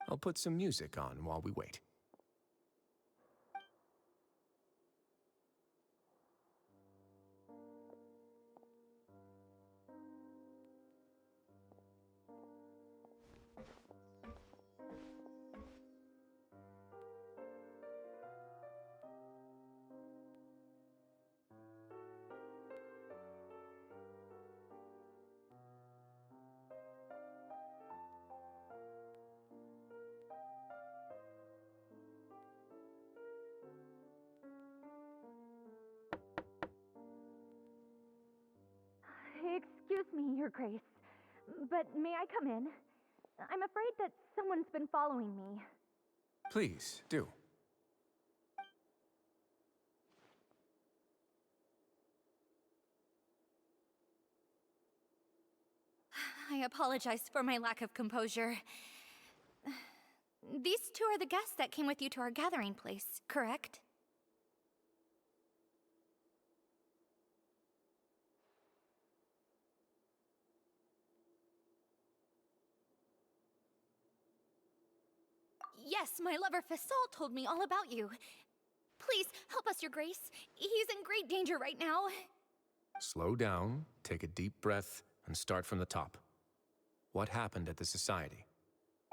I'll put some music on while we wait. me, Your Grace. But may I come in? I'm afraid that someone's been following me. Please, do. I apologize for my lack of composure. These two are the guests that came with you to our gathering place, correct? Yes, my lover Fasol told me all about you. Please, help us, Your Grace. He's in great danger right now. Slow down, take a deep breath, and start from the top. What happened at the Society?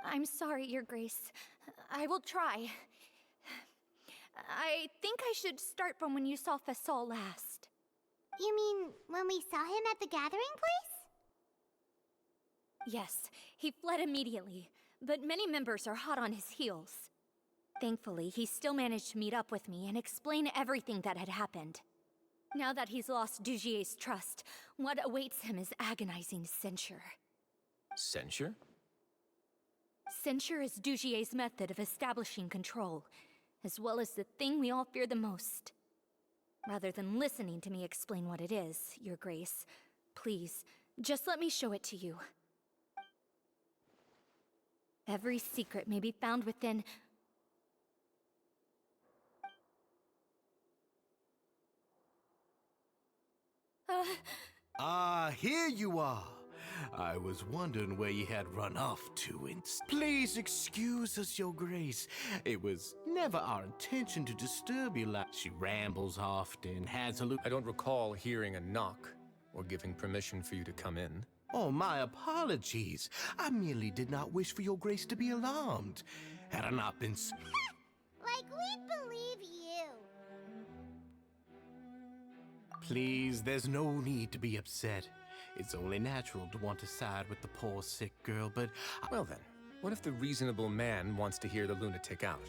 I'm sorry, Your Grace. I will try. I think I should start from when you saw Fasol last. You mean when we saw him at the gathering place? Yes, he fled immediately, but many members are hot on his heels. Thankfully, he still managed to meet up with me and explain everything that had happened. Now that he's lost Dugier's trust, what awaits him is agonizing censure. Censure? Censure is Dugier's method of establishing control, as well as the thing we all fear the most. Rather than listening to me explain what it is, Your Grace, please, just let me show it to you. Every secret may be found within... Here you are. I was wondering where you had run off to. Please excuse us, Your Grace. It was never our intention to disturb you like she rambles often, has a I don't recall hearing a knock or giving permission for you to come in. Oh, my apologies. I merely did not wish for Your Grace to be alarmed. Had I not been Like we'd believe you. Please, there's no need to be upset. It's only natural to want to side with the poor sick girl, but... Well then, what if the reasonable man wants to hear the lunatic out?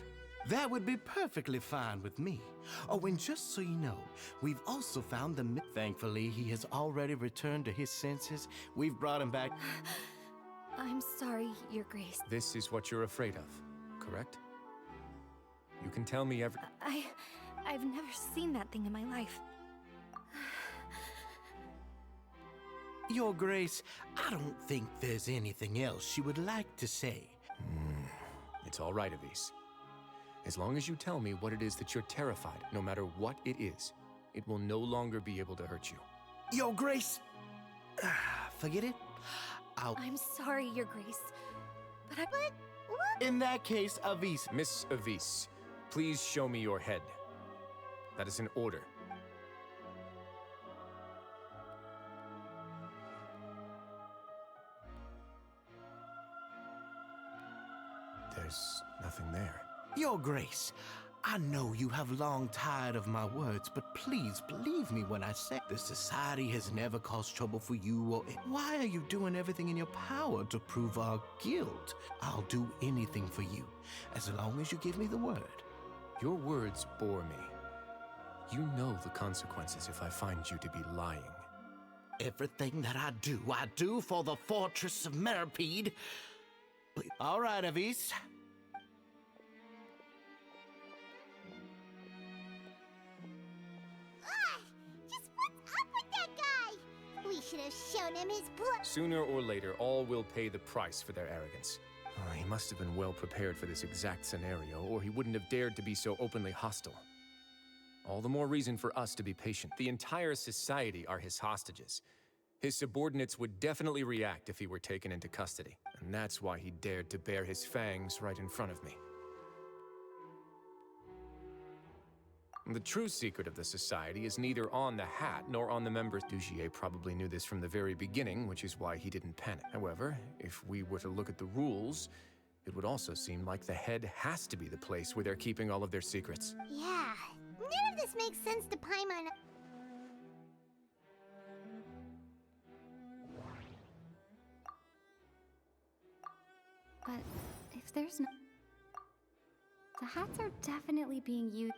That would be perfectly fine with me. Oh, and just so you know, we've also found the... Thankfully, he has already returned to his senses. We've brought him back... I'm sorry, Your Grace. This is what you're afraid of, correct? You can tell me every... I've never seen that thing in my life. Your Grace, I don't think there's anything else you would like to say. It's all right, Avis. As long as you tell me what it is that you're terrified, no matter what it is, it will no longer be able to hurt you. Your Grace! Forget it. I'm sorry, Your Grace, but what? In that case, Avis... Miss Avis, please show me your head. That is an order. There's nothing there. Your Grace, I know you have long tired of my words, but please believe me when I say the Society has never caused trouble for you or... Why are you doing everything in your power to prove our guilt? I'll do anything for you, as long as you give me the word. Your words bore me. You know the consequences if I find you to be lying. Everything that I do for the Fortress of Meripede. All right, Avis. Just what's up with that guy? We should have shown him his blood. Sooner or later, all will pay the price for their arrogance. He must have been well prepared for this exact scenario, or he wouldn't have dared to be so openly hostile. All the more reason for us to be patient. The entire society are his hostages. His subordinates would definitely react if he were taken into custody, and that's why he dared to bare his fangs right in front of me. The true secret of the Society is neither on the hat nor on the members. Dugier probably knew this from the very beginning, which is why he didn't panic. However, if we were to look at the rules, it would also seem like the head has to be the place where they're keeping all of their secrets. Yeah, none of this makes sense to Paimon. But if there's no... The hats are definitely being used...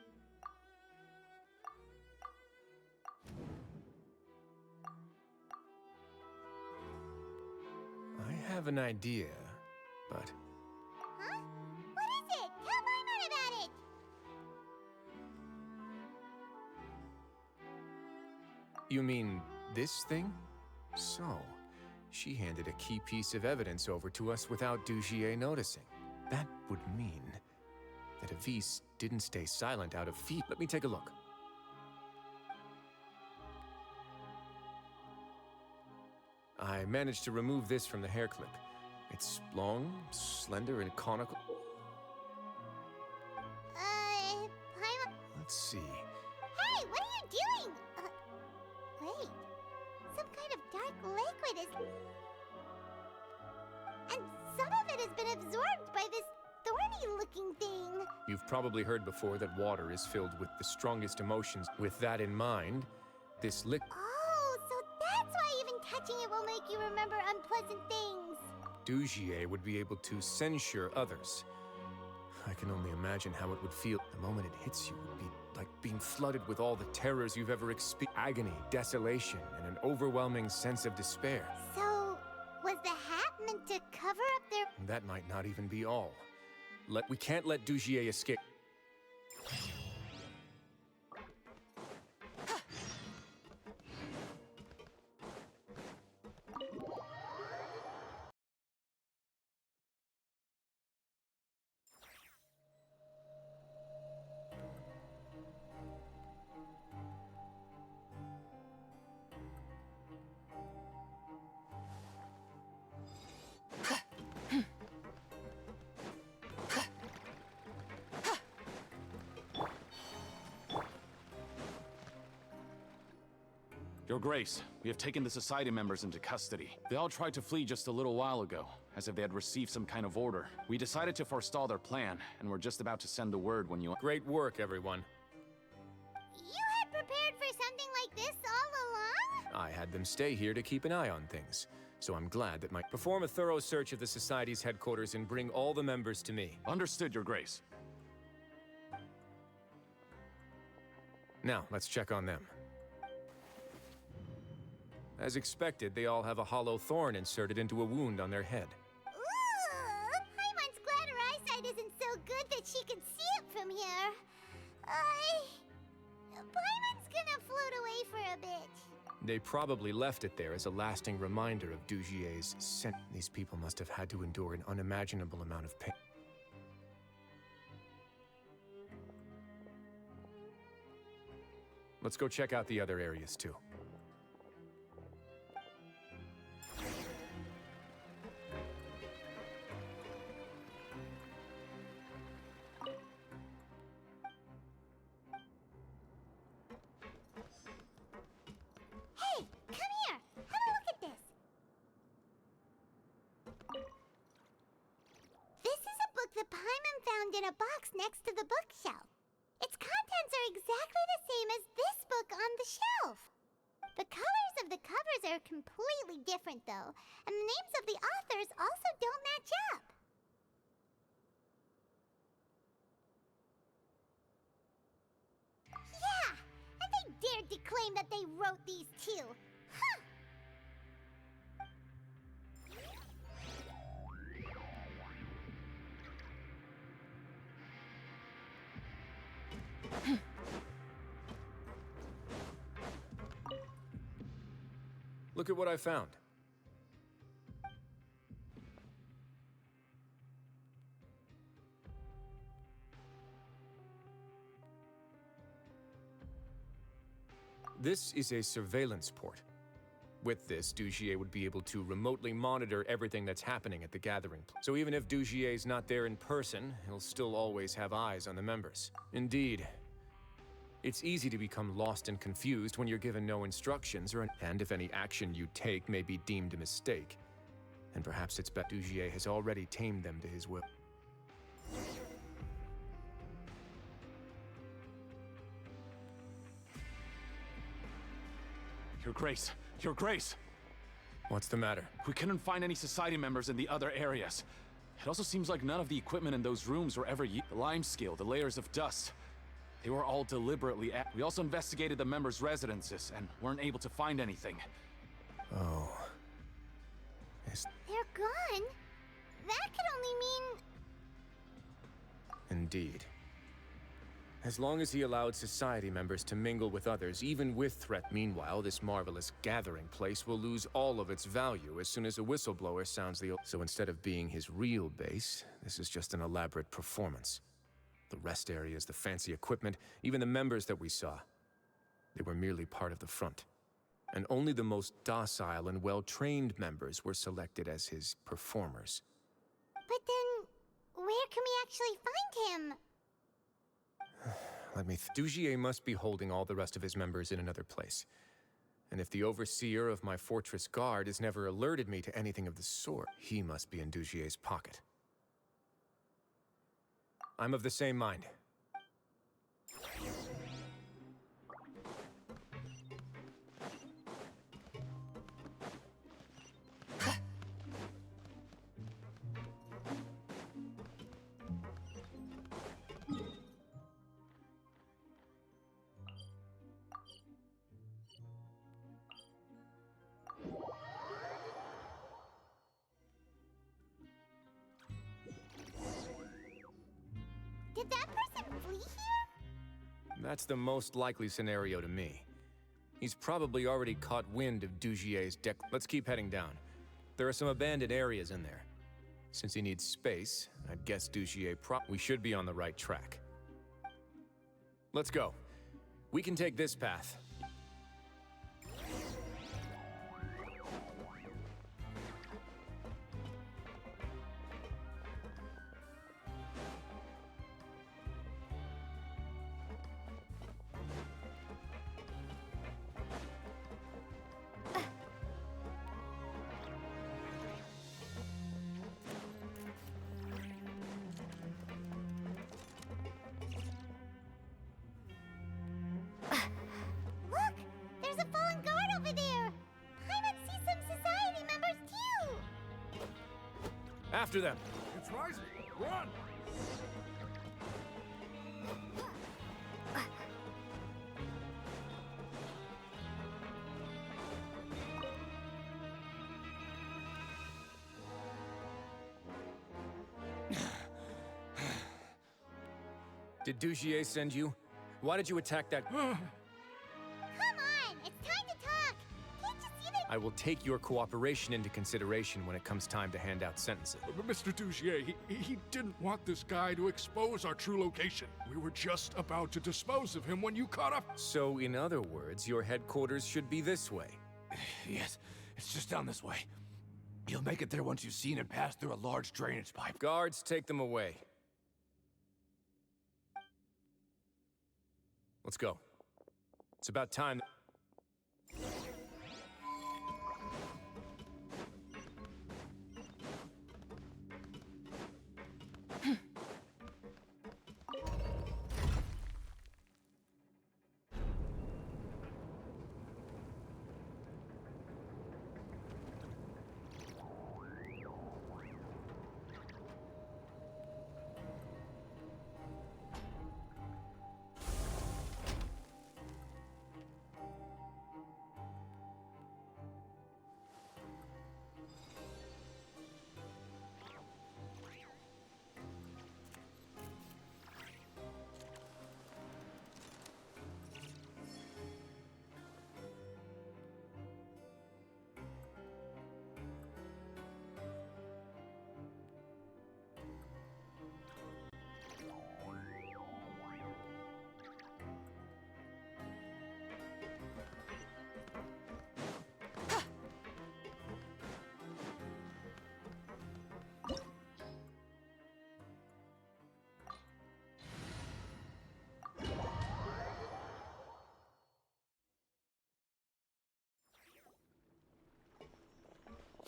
have an idea, but... Huh? What is it? Tell Paimon about it! You mean this thing? So, she handed a key piece of evidence over to us without Dugier noticing. That would mean that Avis didn't stay silent out of fear. Let me take a look. I managed to remove this from the hair clip. It's long, slender, and conical. Paimon... Let's see. Hey, what are you doing? Wait. Some kind of dark liquid is... And some of it has been absorbed by this thorny-looking thing. You've probably heard before that water is filled with the strongest emotions. With that in mind, this liquid... Oh, so that's why even touching it will make you remember unpleasant things. Dugier would be able to censure others. I can only imagine how it would feel. The moment it hits you would be like being flooded with all the terrors you've ever experienced. Agony, desolation, and an overwhelming sense of despair. So, was the hat meant to cover up their... That might not even be all. We can't let Dugier escape. Your Grace, we have taken the Society members into custody. They all tried to flee just a little while ago, as if they had received some kind of order. We decided to forestall their plan, and we're just about to send the word when you... Great work, everyone. You had prepared for something like this all along? I had them stay here to keep an eye on things, so I'm glad that perform a thorough search of the Society's headquarters and bring all the members to me. Understood, Your Grace. Now, let's check on them. As expected, they all have a hollow thorn inserted into a wound on their head. Ooh! Paimon's glad her eyesight isn't so good that she can see it from here. Paimon's gonna float away for a bit. They probably left it there as a lasting reminder of Dugier's scent. These people must have had to endure an unimaginable amount of pain. Let's go check out the other areas, too. Hey, come here! Have a look at this! This is a book that Paimon found in a box next to the bookshelf. Its contents are exactly the same as this book on the shelf. The colors of the covers are completely different, though, and the names of the authors also don't match up. Yeah, and they dared to claim that they wrote these too. Huh! Look at what I found. This is a surveillance port. With this, Dugier would be able to remotely monitor everything that's happening at the gathering. So even if Dugier's not there in person, he'll still always have eyes on the members. Indeed. It's easy to become lost and confused when you're given no instructions, and if any action you take may be deemed a mistake. And perhaps it's bet Dugier has already tamed them to his will. Your Grace! Your Grace! What's the matter? We couldn't find any Society members in the other areas. It also seems like none of the equipment in those rooms were ever used. The lime scale, the layers of dust. They were all deliberately We also investigated the members' residences and weren't able to find anything. Oh. Their gone? That could only mean... Indeed. As long as he allowed society members to mingle with others, even with threat. Meanwhile, this marvelous gathering place will lose all of its value as soon as a whistleblower sounds the... So instead of being his real base, this is just an elaborate performance. The rest areas, the fancy equipment, even the members that we saw. They were merely part of the front. And only the most docile and well-trained members were selected as his performers. But then, where can we actually find him? Let me Dugier must be holding all the rest of his members in another place. And if the overseer of my fortress guard has never alerted me to anything of the sort, he must be in Dugier's pocket. I'm of the same mind. Did that person flee here? That's the most likely scenario to me. He's probably already caught wind of Dugier's deck. Let's keep heading down. There are some abandoned areas in there. Since he needs space, I'd guess Dugier we should be on the right track. Let's go. We can take this path. Look! There's a fallen guard over there! Paimon sees some society members too! After them! It's rising! Run! Did Dugier send you? Why did you attack that? Come on! It's time to talk! Can't you see that... I will take your cooperation into consideration when it comes time to hand out sentences. But Mr. Dugier, he didn't want this guy to expose our true location. We were just about to dispose of him when you caught up. So, in other words, your headquarters should be this way. Yes, it's just down this way. You'll make it there once you've seen him pass through a large drainage pipe. Guards, take them away. Let's go. It's about time.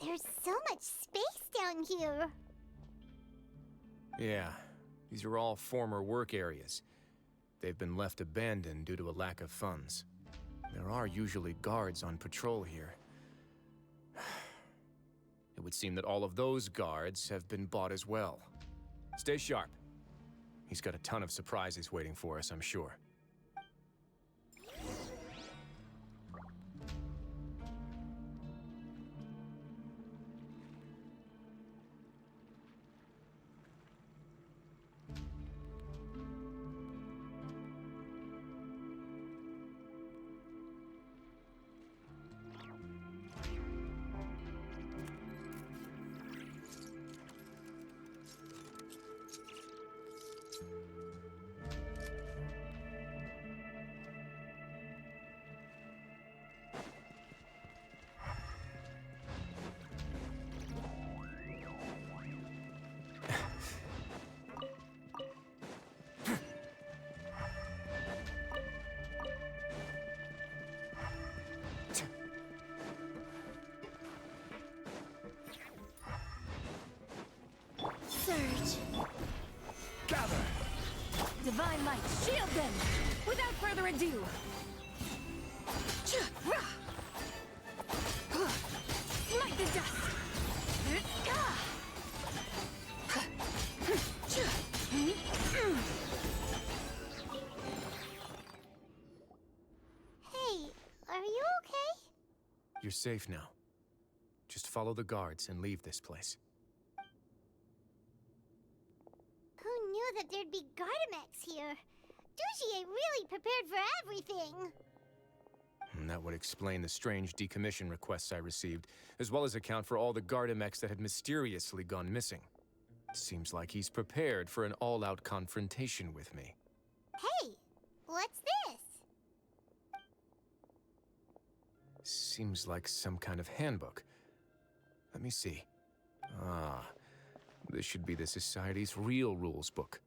There's so much space down here! Yeah, these are all former work areas. They've been left abandoned due to a lack of funds. There are usually guards on patrol here. It would seem that all of those guards have been bought as well. Stay sharp. He's got a ton of surprises waiting for us, I'm sure. Divine light, shield them! Without further ado! Smite the dust! Hey, are you okay? You're safe now. Just follow the guards and leave this place. Who knew that there'd be Gardamex here? Dugier really prepared for everything. And that would explain the strange decommission requests I received, as well as account for all the Gardamex that had mysteriously gone missing. Seems like he's prepared for an all-out confrontation with me. Hey, what's this? Seems like some kind of handbook. Let me see. Ah, this should be the Society's real rules book.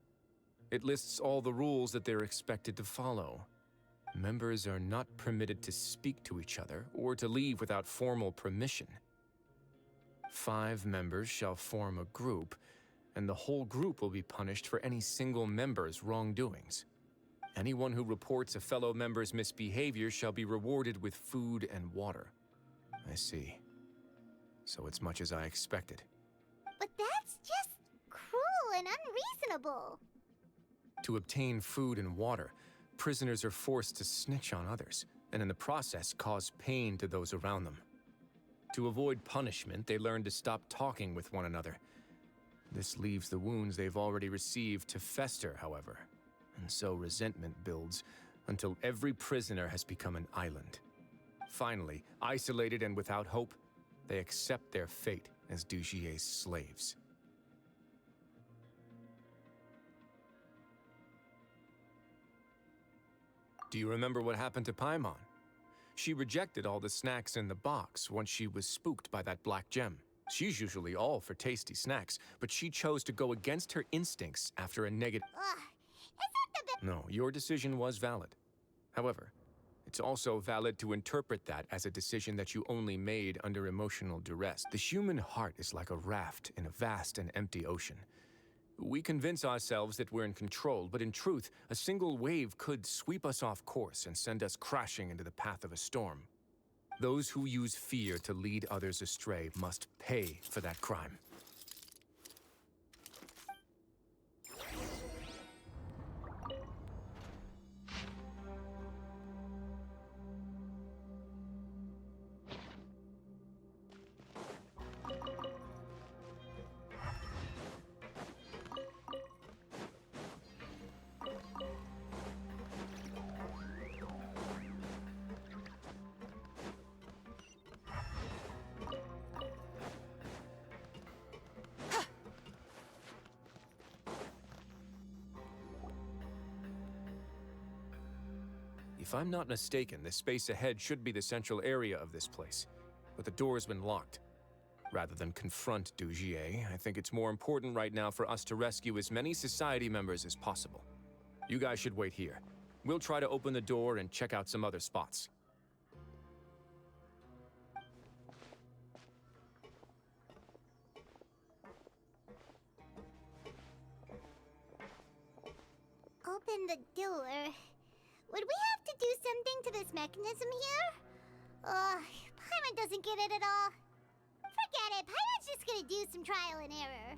It lists all the rules that they're expected to follow. Members are not permitted to speak to each other or to leave without formal permission. 5 members shall form a group, and the whole group will be punished for any single member's wrongdoings. Anyone who reports a fellow member's misbehavior shall be rewarded with food and water. I see. So it's much as I expected. But that's just cruel and unreasonable. To obtain food and water, prisoners are forced to snitch on others, and in the process cause pain to those around them. To avoid punishment, they learn to stop talking with one another. This leaves the wounds they've already received to fester, however, and so resentment builds until every prisoner has become an island. Finally, isolated and without hope, they accept their fate as Dugier's slaves. Do you remember what happened to Paimon? She rejected all the snacks in the box once she was spooked by that black gem. She's usually all for tasty snacks, but she chose to go against her instincts after a negative... No, your decision was valid. However, it's also valid to interpret that as a decision that you only made under emotional duress. The human heart is like a raft in a vast and empty ocean. We convince ourselves that we're in control, but in truth, a single wave could sweep us off course and send us crashing into the path of a storm. Those who use fear to lead others astray must pay for that crime. If I'm not mistaken, the space ahead should be the central area of this place, but the door's been locked. Rather than confront Dugier, I think it's more important right now for us to rescue as many Society members as possible. You guys should wait here. We'll try to open the door and check out some other spots. Open the door. Would we have to do something to this mechanism here? Paimon doesn't get it at all. Forget it, Paimon's just gonna do some trial and error.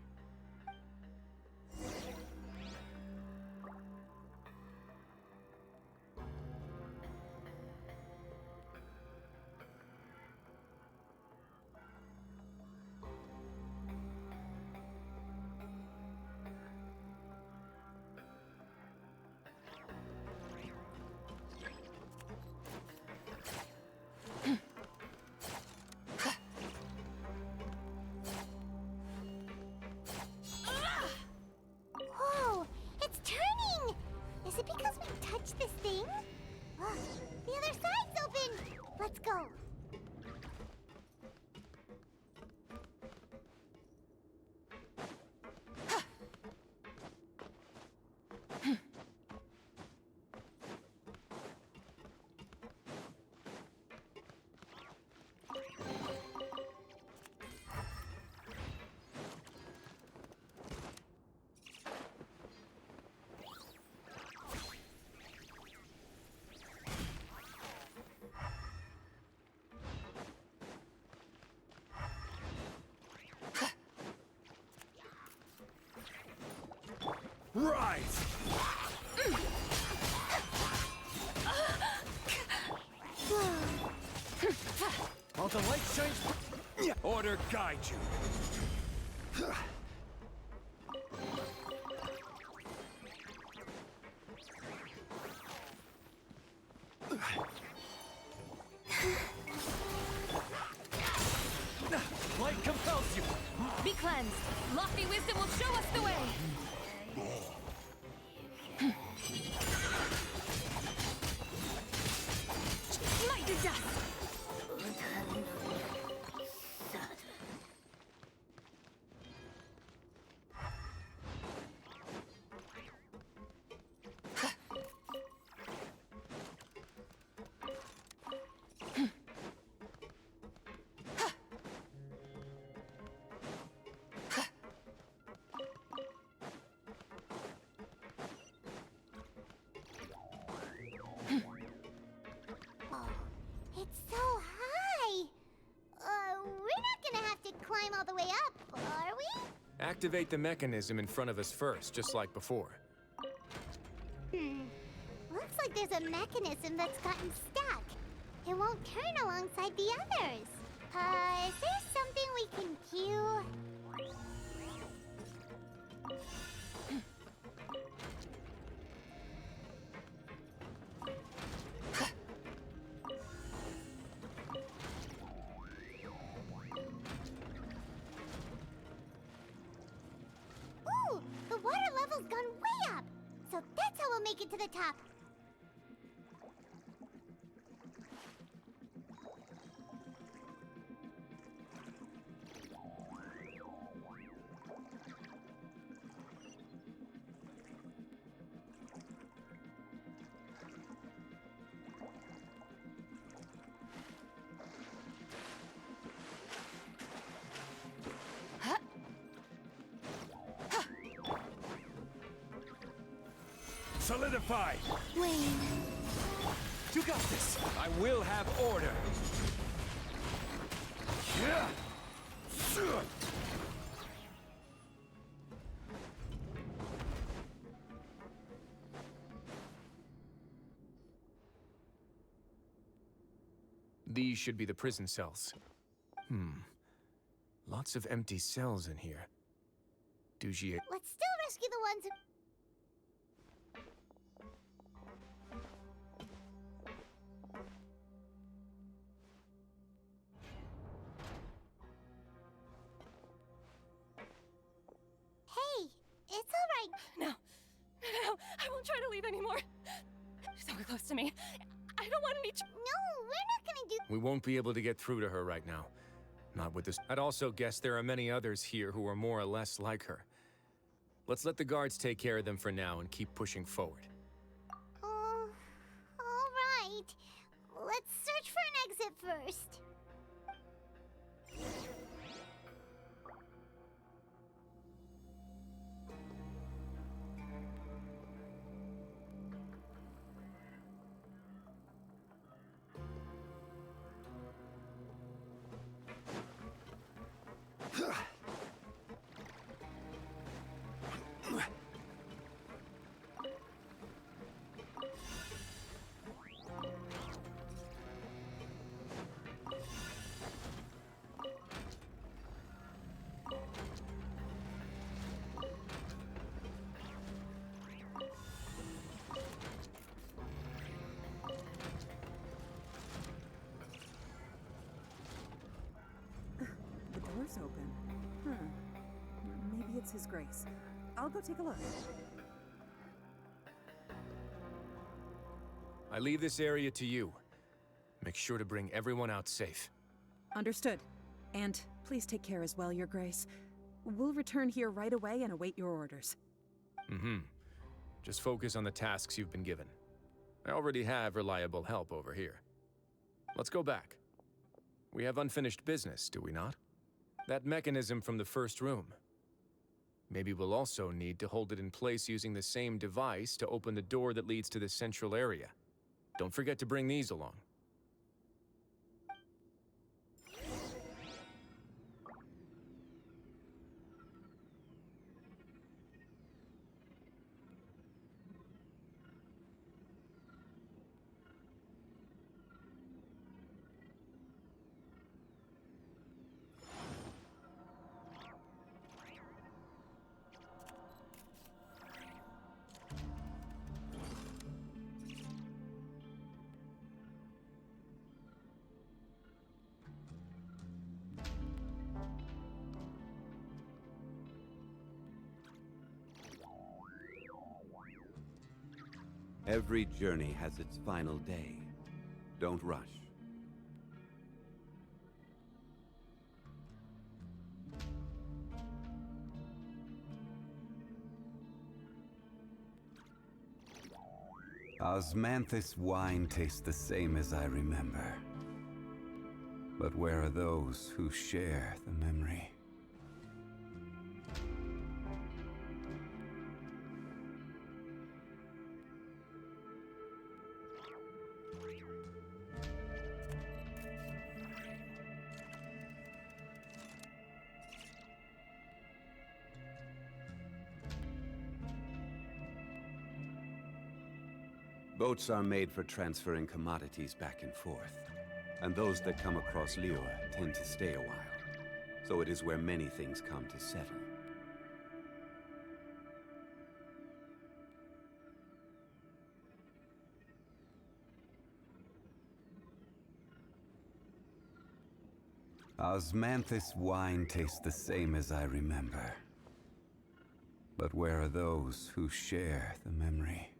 Rise! While the light shines, order guide you. Light compels you. Be cleansed. Lofty wisdom will show us the way. Smite to dust. It's so high. We're not gonna have to climb all the way up, are we? Activate the mechanism in front of us first, just like before. Looks like there's a mechanism that's gotten stuck. It won't turn alongside the others. Is there something we can cue? Ooh, the water level's gone way up. So that's how we'll make it to the top. Solidify! Wayne. You got this! I will have order! Yeah! These should be the prison cells. Lots of empty cells in here. Dugier. Let's still rescue the ones who... Hey, it's all right. No, I won't try to leave anymore. So close to me. I don't want any. No, we're not gonna do... We won't be able to get through to her right now. Not with this. I'd also guess there are many others here who are more or less like her. Let's let the guards take care of them for now and keep pushing forward. All right. Let's search for an exit first. The door's open. Maybe it's His Grace. I'll go take a look. I leave this area to you. Make sure to bring everyone out safe. Understood. And please take care as well, Your Grace. We'll return here right away and await your orders. Just focus on the tasks you've been given. I already have reliable help over here. Let's go back. We have unfinished business, do we not? That mechanism from the first room. Maybe we'll also need to hold it in place using the same device to open the door that leads to the central area. Don't forget to bring these along. Every journey has its final day. Don't rush. Osmanthus wine tastes the same as I remember. But where are those who share the memory? Boats are made for transferring commodities back and forth, and those that come across Lior tend to stay a while. So it is where many things come to settle. Osmanthus wine tastes the same as I remember. But where are those who share the memory?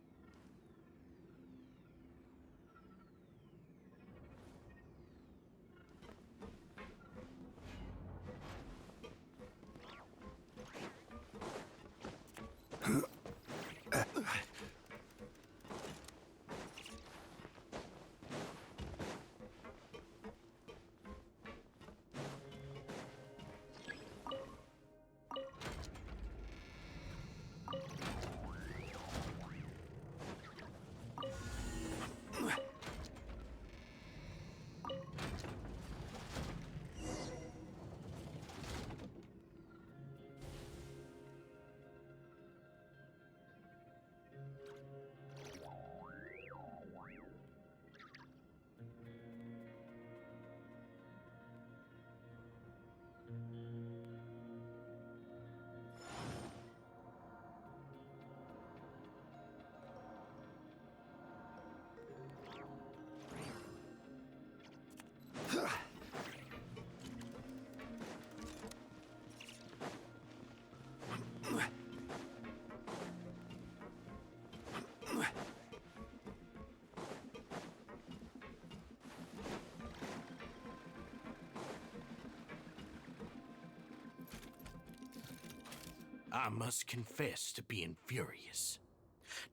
I must confess to being furious.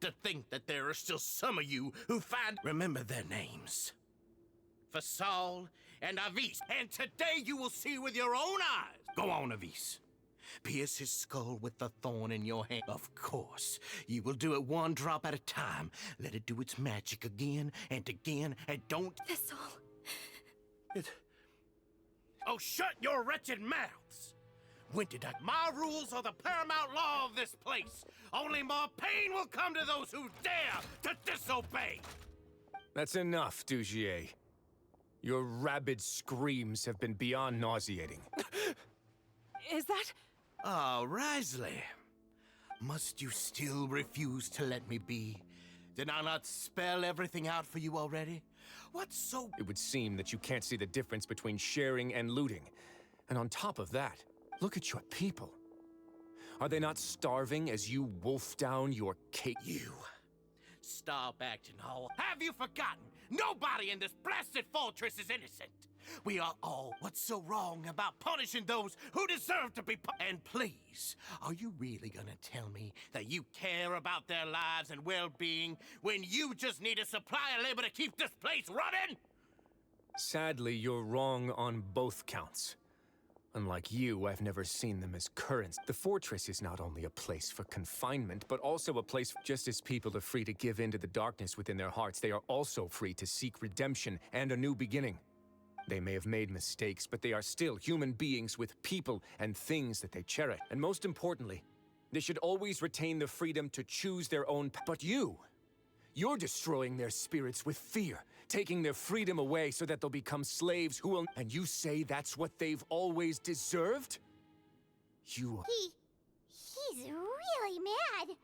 To think that there are still some of you who find... Remember their names. Fasal and Avis. And today you will see with your own eyes. Go on, Avis. Pierce his skull with the thorn in your hand. Of course, you will do it one drop at a time. Let it do its magic again, and don't... Fasal. Oh, shut your wretched mouths! When did I... My rules are the paramount law of this place. Only more pain will come to those who dare to disobey. That's enough, Dugier. Your rabid screams have been beyond nauseating. Is that... Ah, Wriothesley. Must you still refuse to let me be? Did I not spell everything out for you already? What's so... It would seem that you can't see the difference between sharing and looting. And on top of that, look at your people. Are they not starving as you wolf down your cake? You. Stop acting all... Have you forgotten? Nobody in this blasted fortress is innocent. We are all... What's so wrong about punishing those who deserve to be And please, are you really gonna tell me that you care about their lives and well-being when you just need a supply of labor to keep this place running? Sadly, you're wrong on both counts. Unlike you, I've never seen them as currents. The fortress is not only a place for confinement, but also a place just as people are free to give in to the darkness within their hearts, they are also free to seek redemption and a new beginning. They may have made mistakes, but they are still human beings with people and things that they cherish. And most importantly, they should always retain the freedom to choose their own path. But you're destroying their spirits with fear, taking their freedom away so that they'll become slaves who will... And you say that's what they've always deserved? He's really mad.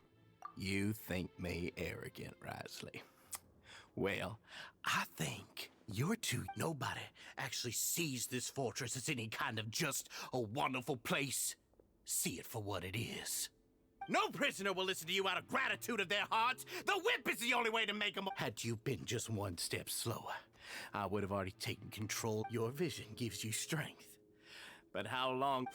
You think me arrogant, Wriothesley. Well, I think you're too... Nobody actually sees this fortress as any kind of just a wonderful place. See it for what it is. No prisoner will listen to you out of gratitude of their hearts. The whip is the only way to make them. Had you been just one step slower, I would have already taken control. Your vision gives you strength. But how long?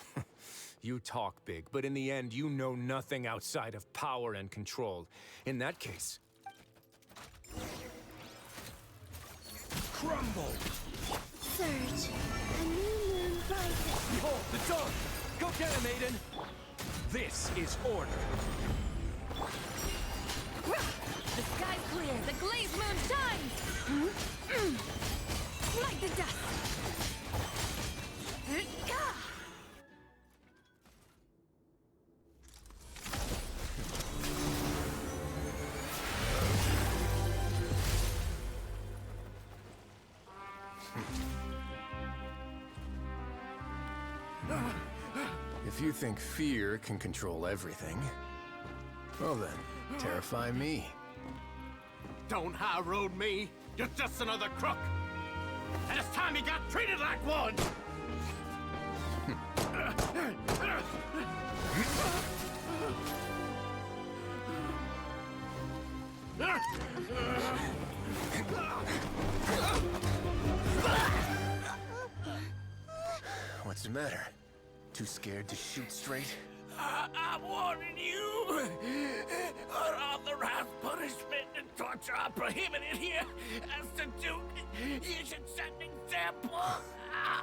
You talk big, but in the end, you know nothing outside of power and control. In that case... Crumble! Surge. A new moon rises. Behold, the dawn! Go get him, Aiden! This is order. The sky's clear. The glazed moon shines. Like the dust. If you think fear can control everything, well then, terrify me. Don't high road me. You're just another crook. And it's time you got treated like one. What's the matter? Too scared to shoot straight? I'm warning you. Unauthorized punishment and torture are prohibited here. As the Duke, you should set an example.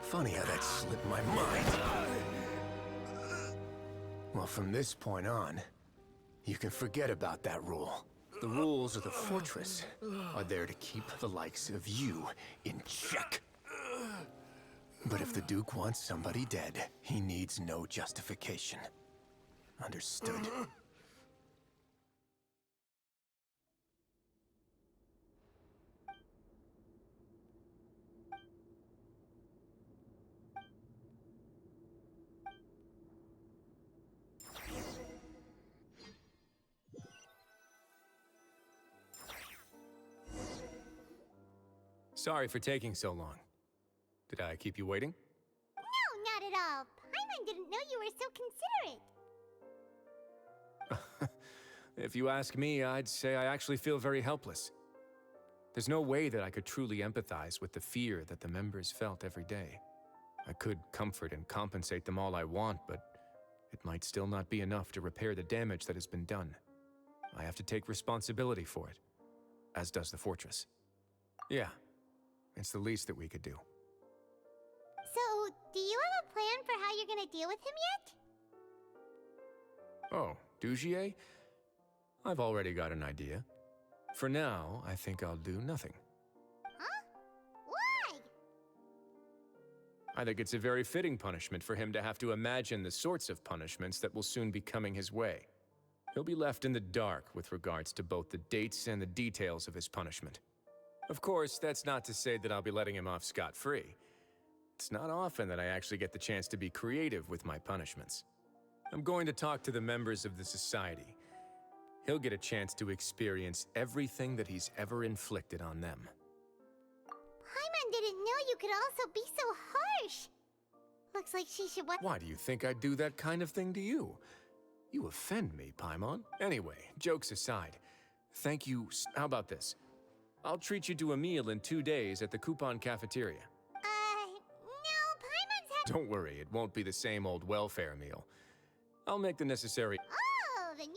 Funny how that slipped my mind. Well, from this point on, you can forget about that rule. The rules of the fortress are there to keep the likes of you in check. But if the Duke wants somebody dead, he needs no justification. Understood? Sorry for taking so long. Did I keep you waiting? No, not at all. Paimon didn't know you were so considerate. If you ask me, I'd say I actually feel very helpless. There's no way that I could truly empathize with the fear that the members felt every day. I could comfort and compensate them all I want, but it might still not be enough to repair the damage that has been done. I have to take responsibility for it, as does the fortress. Yeah, it's the least that we could do. So, do you have a plan for how you're gonna deal with him yet? Oh, Dugier? I've already got an idea. For now, I think I'll do nothing. Huh? Why? I think it's a very fitting punishment for him to have to imagine the sorts of punishments that will soon be coming his way. He'll be left in the dark with regards to both the dates and the details of his punishment. Of course, that's not to say that I'll be letting him off scot-free. It's not often that I actually get the chance to be creative with my punishments. I'm going to talk to the members of the society. He'll get a chance to experience everything that he's ever inflicted on them. Paimon didn't know you could also be so harsh. Looks like she should Why do you think I'd do that kind of thing to you? You offend me, Paimon. Anyway, jokes aside, thank you. How about this? I'll treat you to a meal in 2 days at the Coupon Cafeteria. No, Paimon's had— Don't worry, it won't be the same old welfare meal. I'll make the necessary— Oh, then you—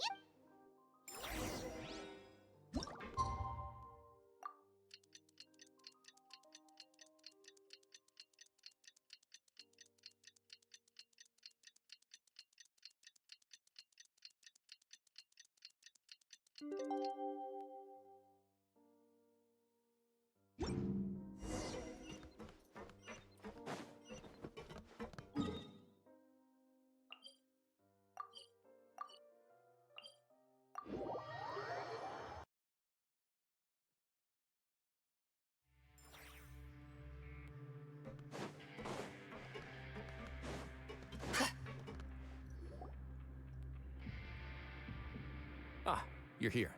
Ah, you're here.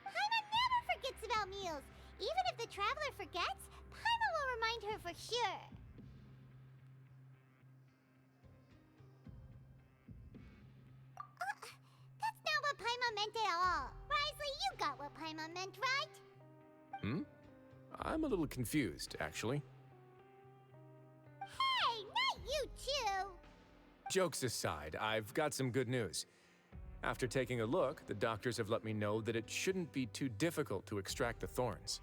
Paimon never forgets about meals. Even if the traveler forgets, Paimon will remind her for sure. what Paimon meant at all. Wriothesley, you got what Paimon meant, right? I'm a little confused, actually. Hey, not you too! Jokes aside, I've got some good news. After taking a look, the doctors have let me know that it shouldn't be too difficult to extract the thorns,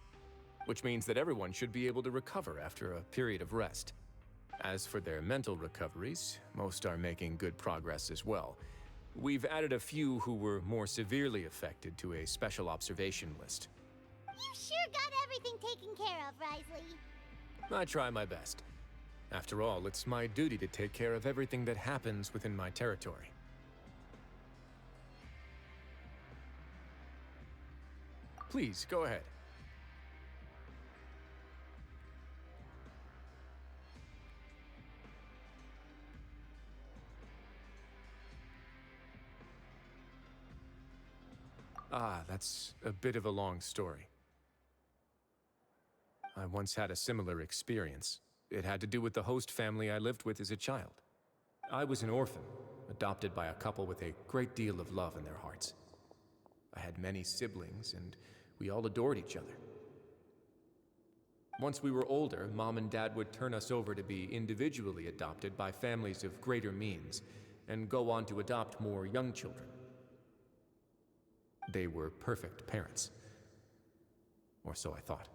which means that everyone should be able to recover after a period of rest. As for their mental recoveries, most are making good progress as well. We've added a few who were more severely affected to a special observation list. You sure got everything taken care of, Wriothesley. I try my best. After all, it's my duty to take care of everything that happens within my territory. Please, go ahead. That's a bit of a long story. I once had a similar experience. It had to do with the host family I lived with as a child. I was an orphan, adopted by a couple with a great deal of love in their hearts. I had many siblings, and we all adored each other. Once we were older, Mom and Dad would turn us over to be individually adopted by families of greater means, and go on to adopt more young children. They were perfect parents. Or so I thought.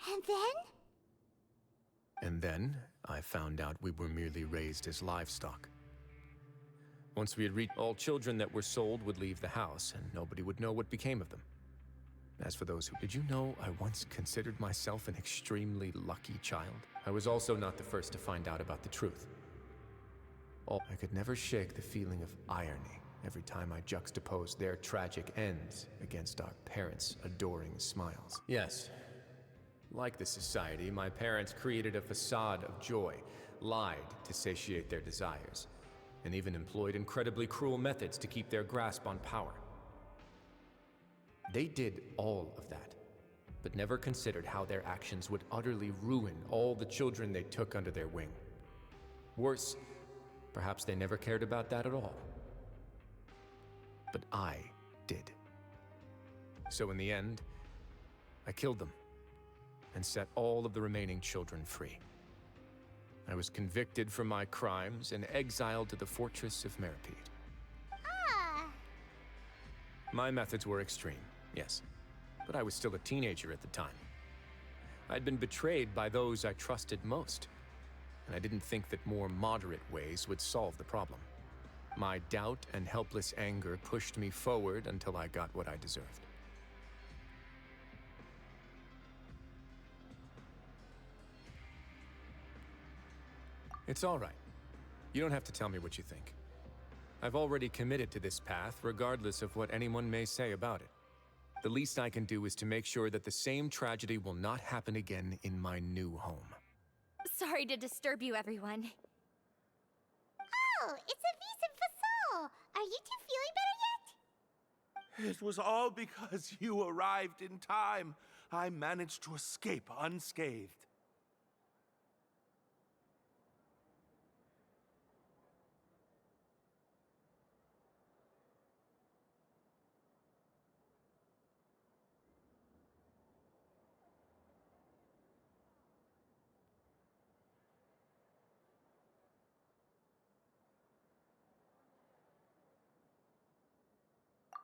And then? And then, I found out we were merely raised as livestock. Once we had reached, all children that were sold would leave the house, and nobody would know what became of them. As for those who... Did you know I once considered myself an extremely lucky child? I was also not the first to find out about the truth. I could never shake the feeling of irony every time I juxtaposed their tragic ends against our parents' adoring smiles. Yes. Like the society, my parents created a facade of joy, lied to satiate their desires, and even employed incredibly cruel methods to keep their grasp on power. They did all of that, but never considered how their actions would utterly ruin all the children they took under their wing. Worse, perhaps they never cared about that at all. But I did. So in the end, I killed them and set all of the remaining children free. I was convicted for my crimes and exiled to the fortress of Meripede. My methods were extreme, yes, but I was still a teenager at the time. I'd been betrayed by those I trusted most, and I didn't think that more moderate ways would solve the problem. My doubt and helpless anger pushed me forward until I got what I deserved. It's all right. You don't have to tell me what you think. I've already committed to this path, regardless of what anyone may say about it. The least I can do is to make sure that the same tragedy will not happen again in my new home. Sorry to disturb you, everyone. Oh, it's Avis and Fasol! Are you two feeling better yet? It was all because you arrived in time. I managed to escape unscathed.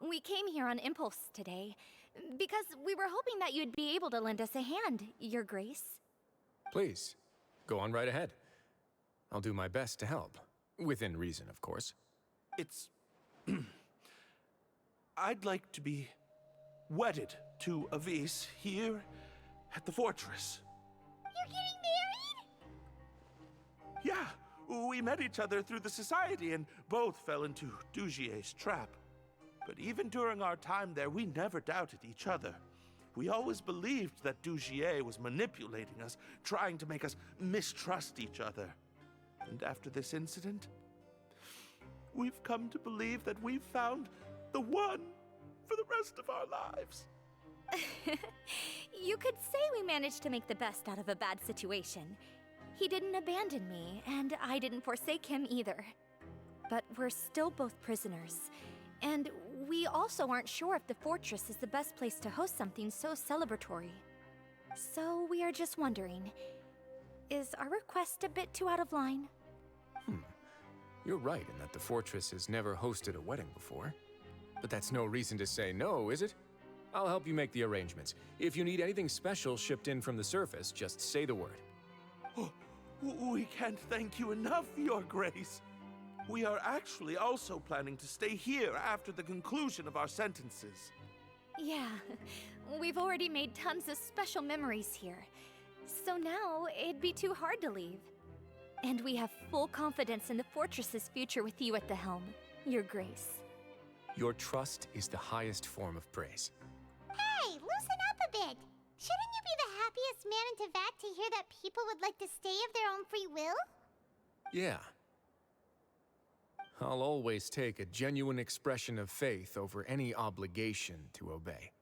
We came here on impulse today, because we were hoping that you'd be able to lend us a hand, Your Grace. Please, go on right ahead. I'll do my best to help. Within reason, of course. It's... I'd like to be wedded to Avis here at the fortress. You're getting married? Yeah, we met each other through the society and both fell into Dugier's trap. But even during our time there, we never doubted each other. We always believed that Dugier was manipulating us, trying to make us mistrust each other. And after this incident, we've come to believe that we've found the one for the rest of our lives. You could say we managed to make the best out of a bad situation. He didn't abandon me, and I didn't forsake him either. but we're still both prisoners. And we also aren't sure if the fortress is the best place to host something so celebratory. So we are just wondering, is our request a bit too out of line? You're right in that the fortress has never hosted a wedding before. But that's no reason to say no, is it? I'll help you make the arrangements. If you need anything special shipped in from the surface, just say the word. Oh, we can't thank you enough, Your Grace. We are actually also planning to stay here after the conclusion of our sentences. Yeah, we've already made tons of special memories here. So now, it'd be too hard to leave. And we have full confidence in the fortress's future with you at the helm, Your Grace. Your trust is the highest form of praise. Hey, loosen up a bit. Shouldn't you be the happiest man in Teyvat to hear that people would like to stay of their own free will? Yeah. I'll always take a genuine expression of faith over any obligation to obey.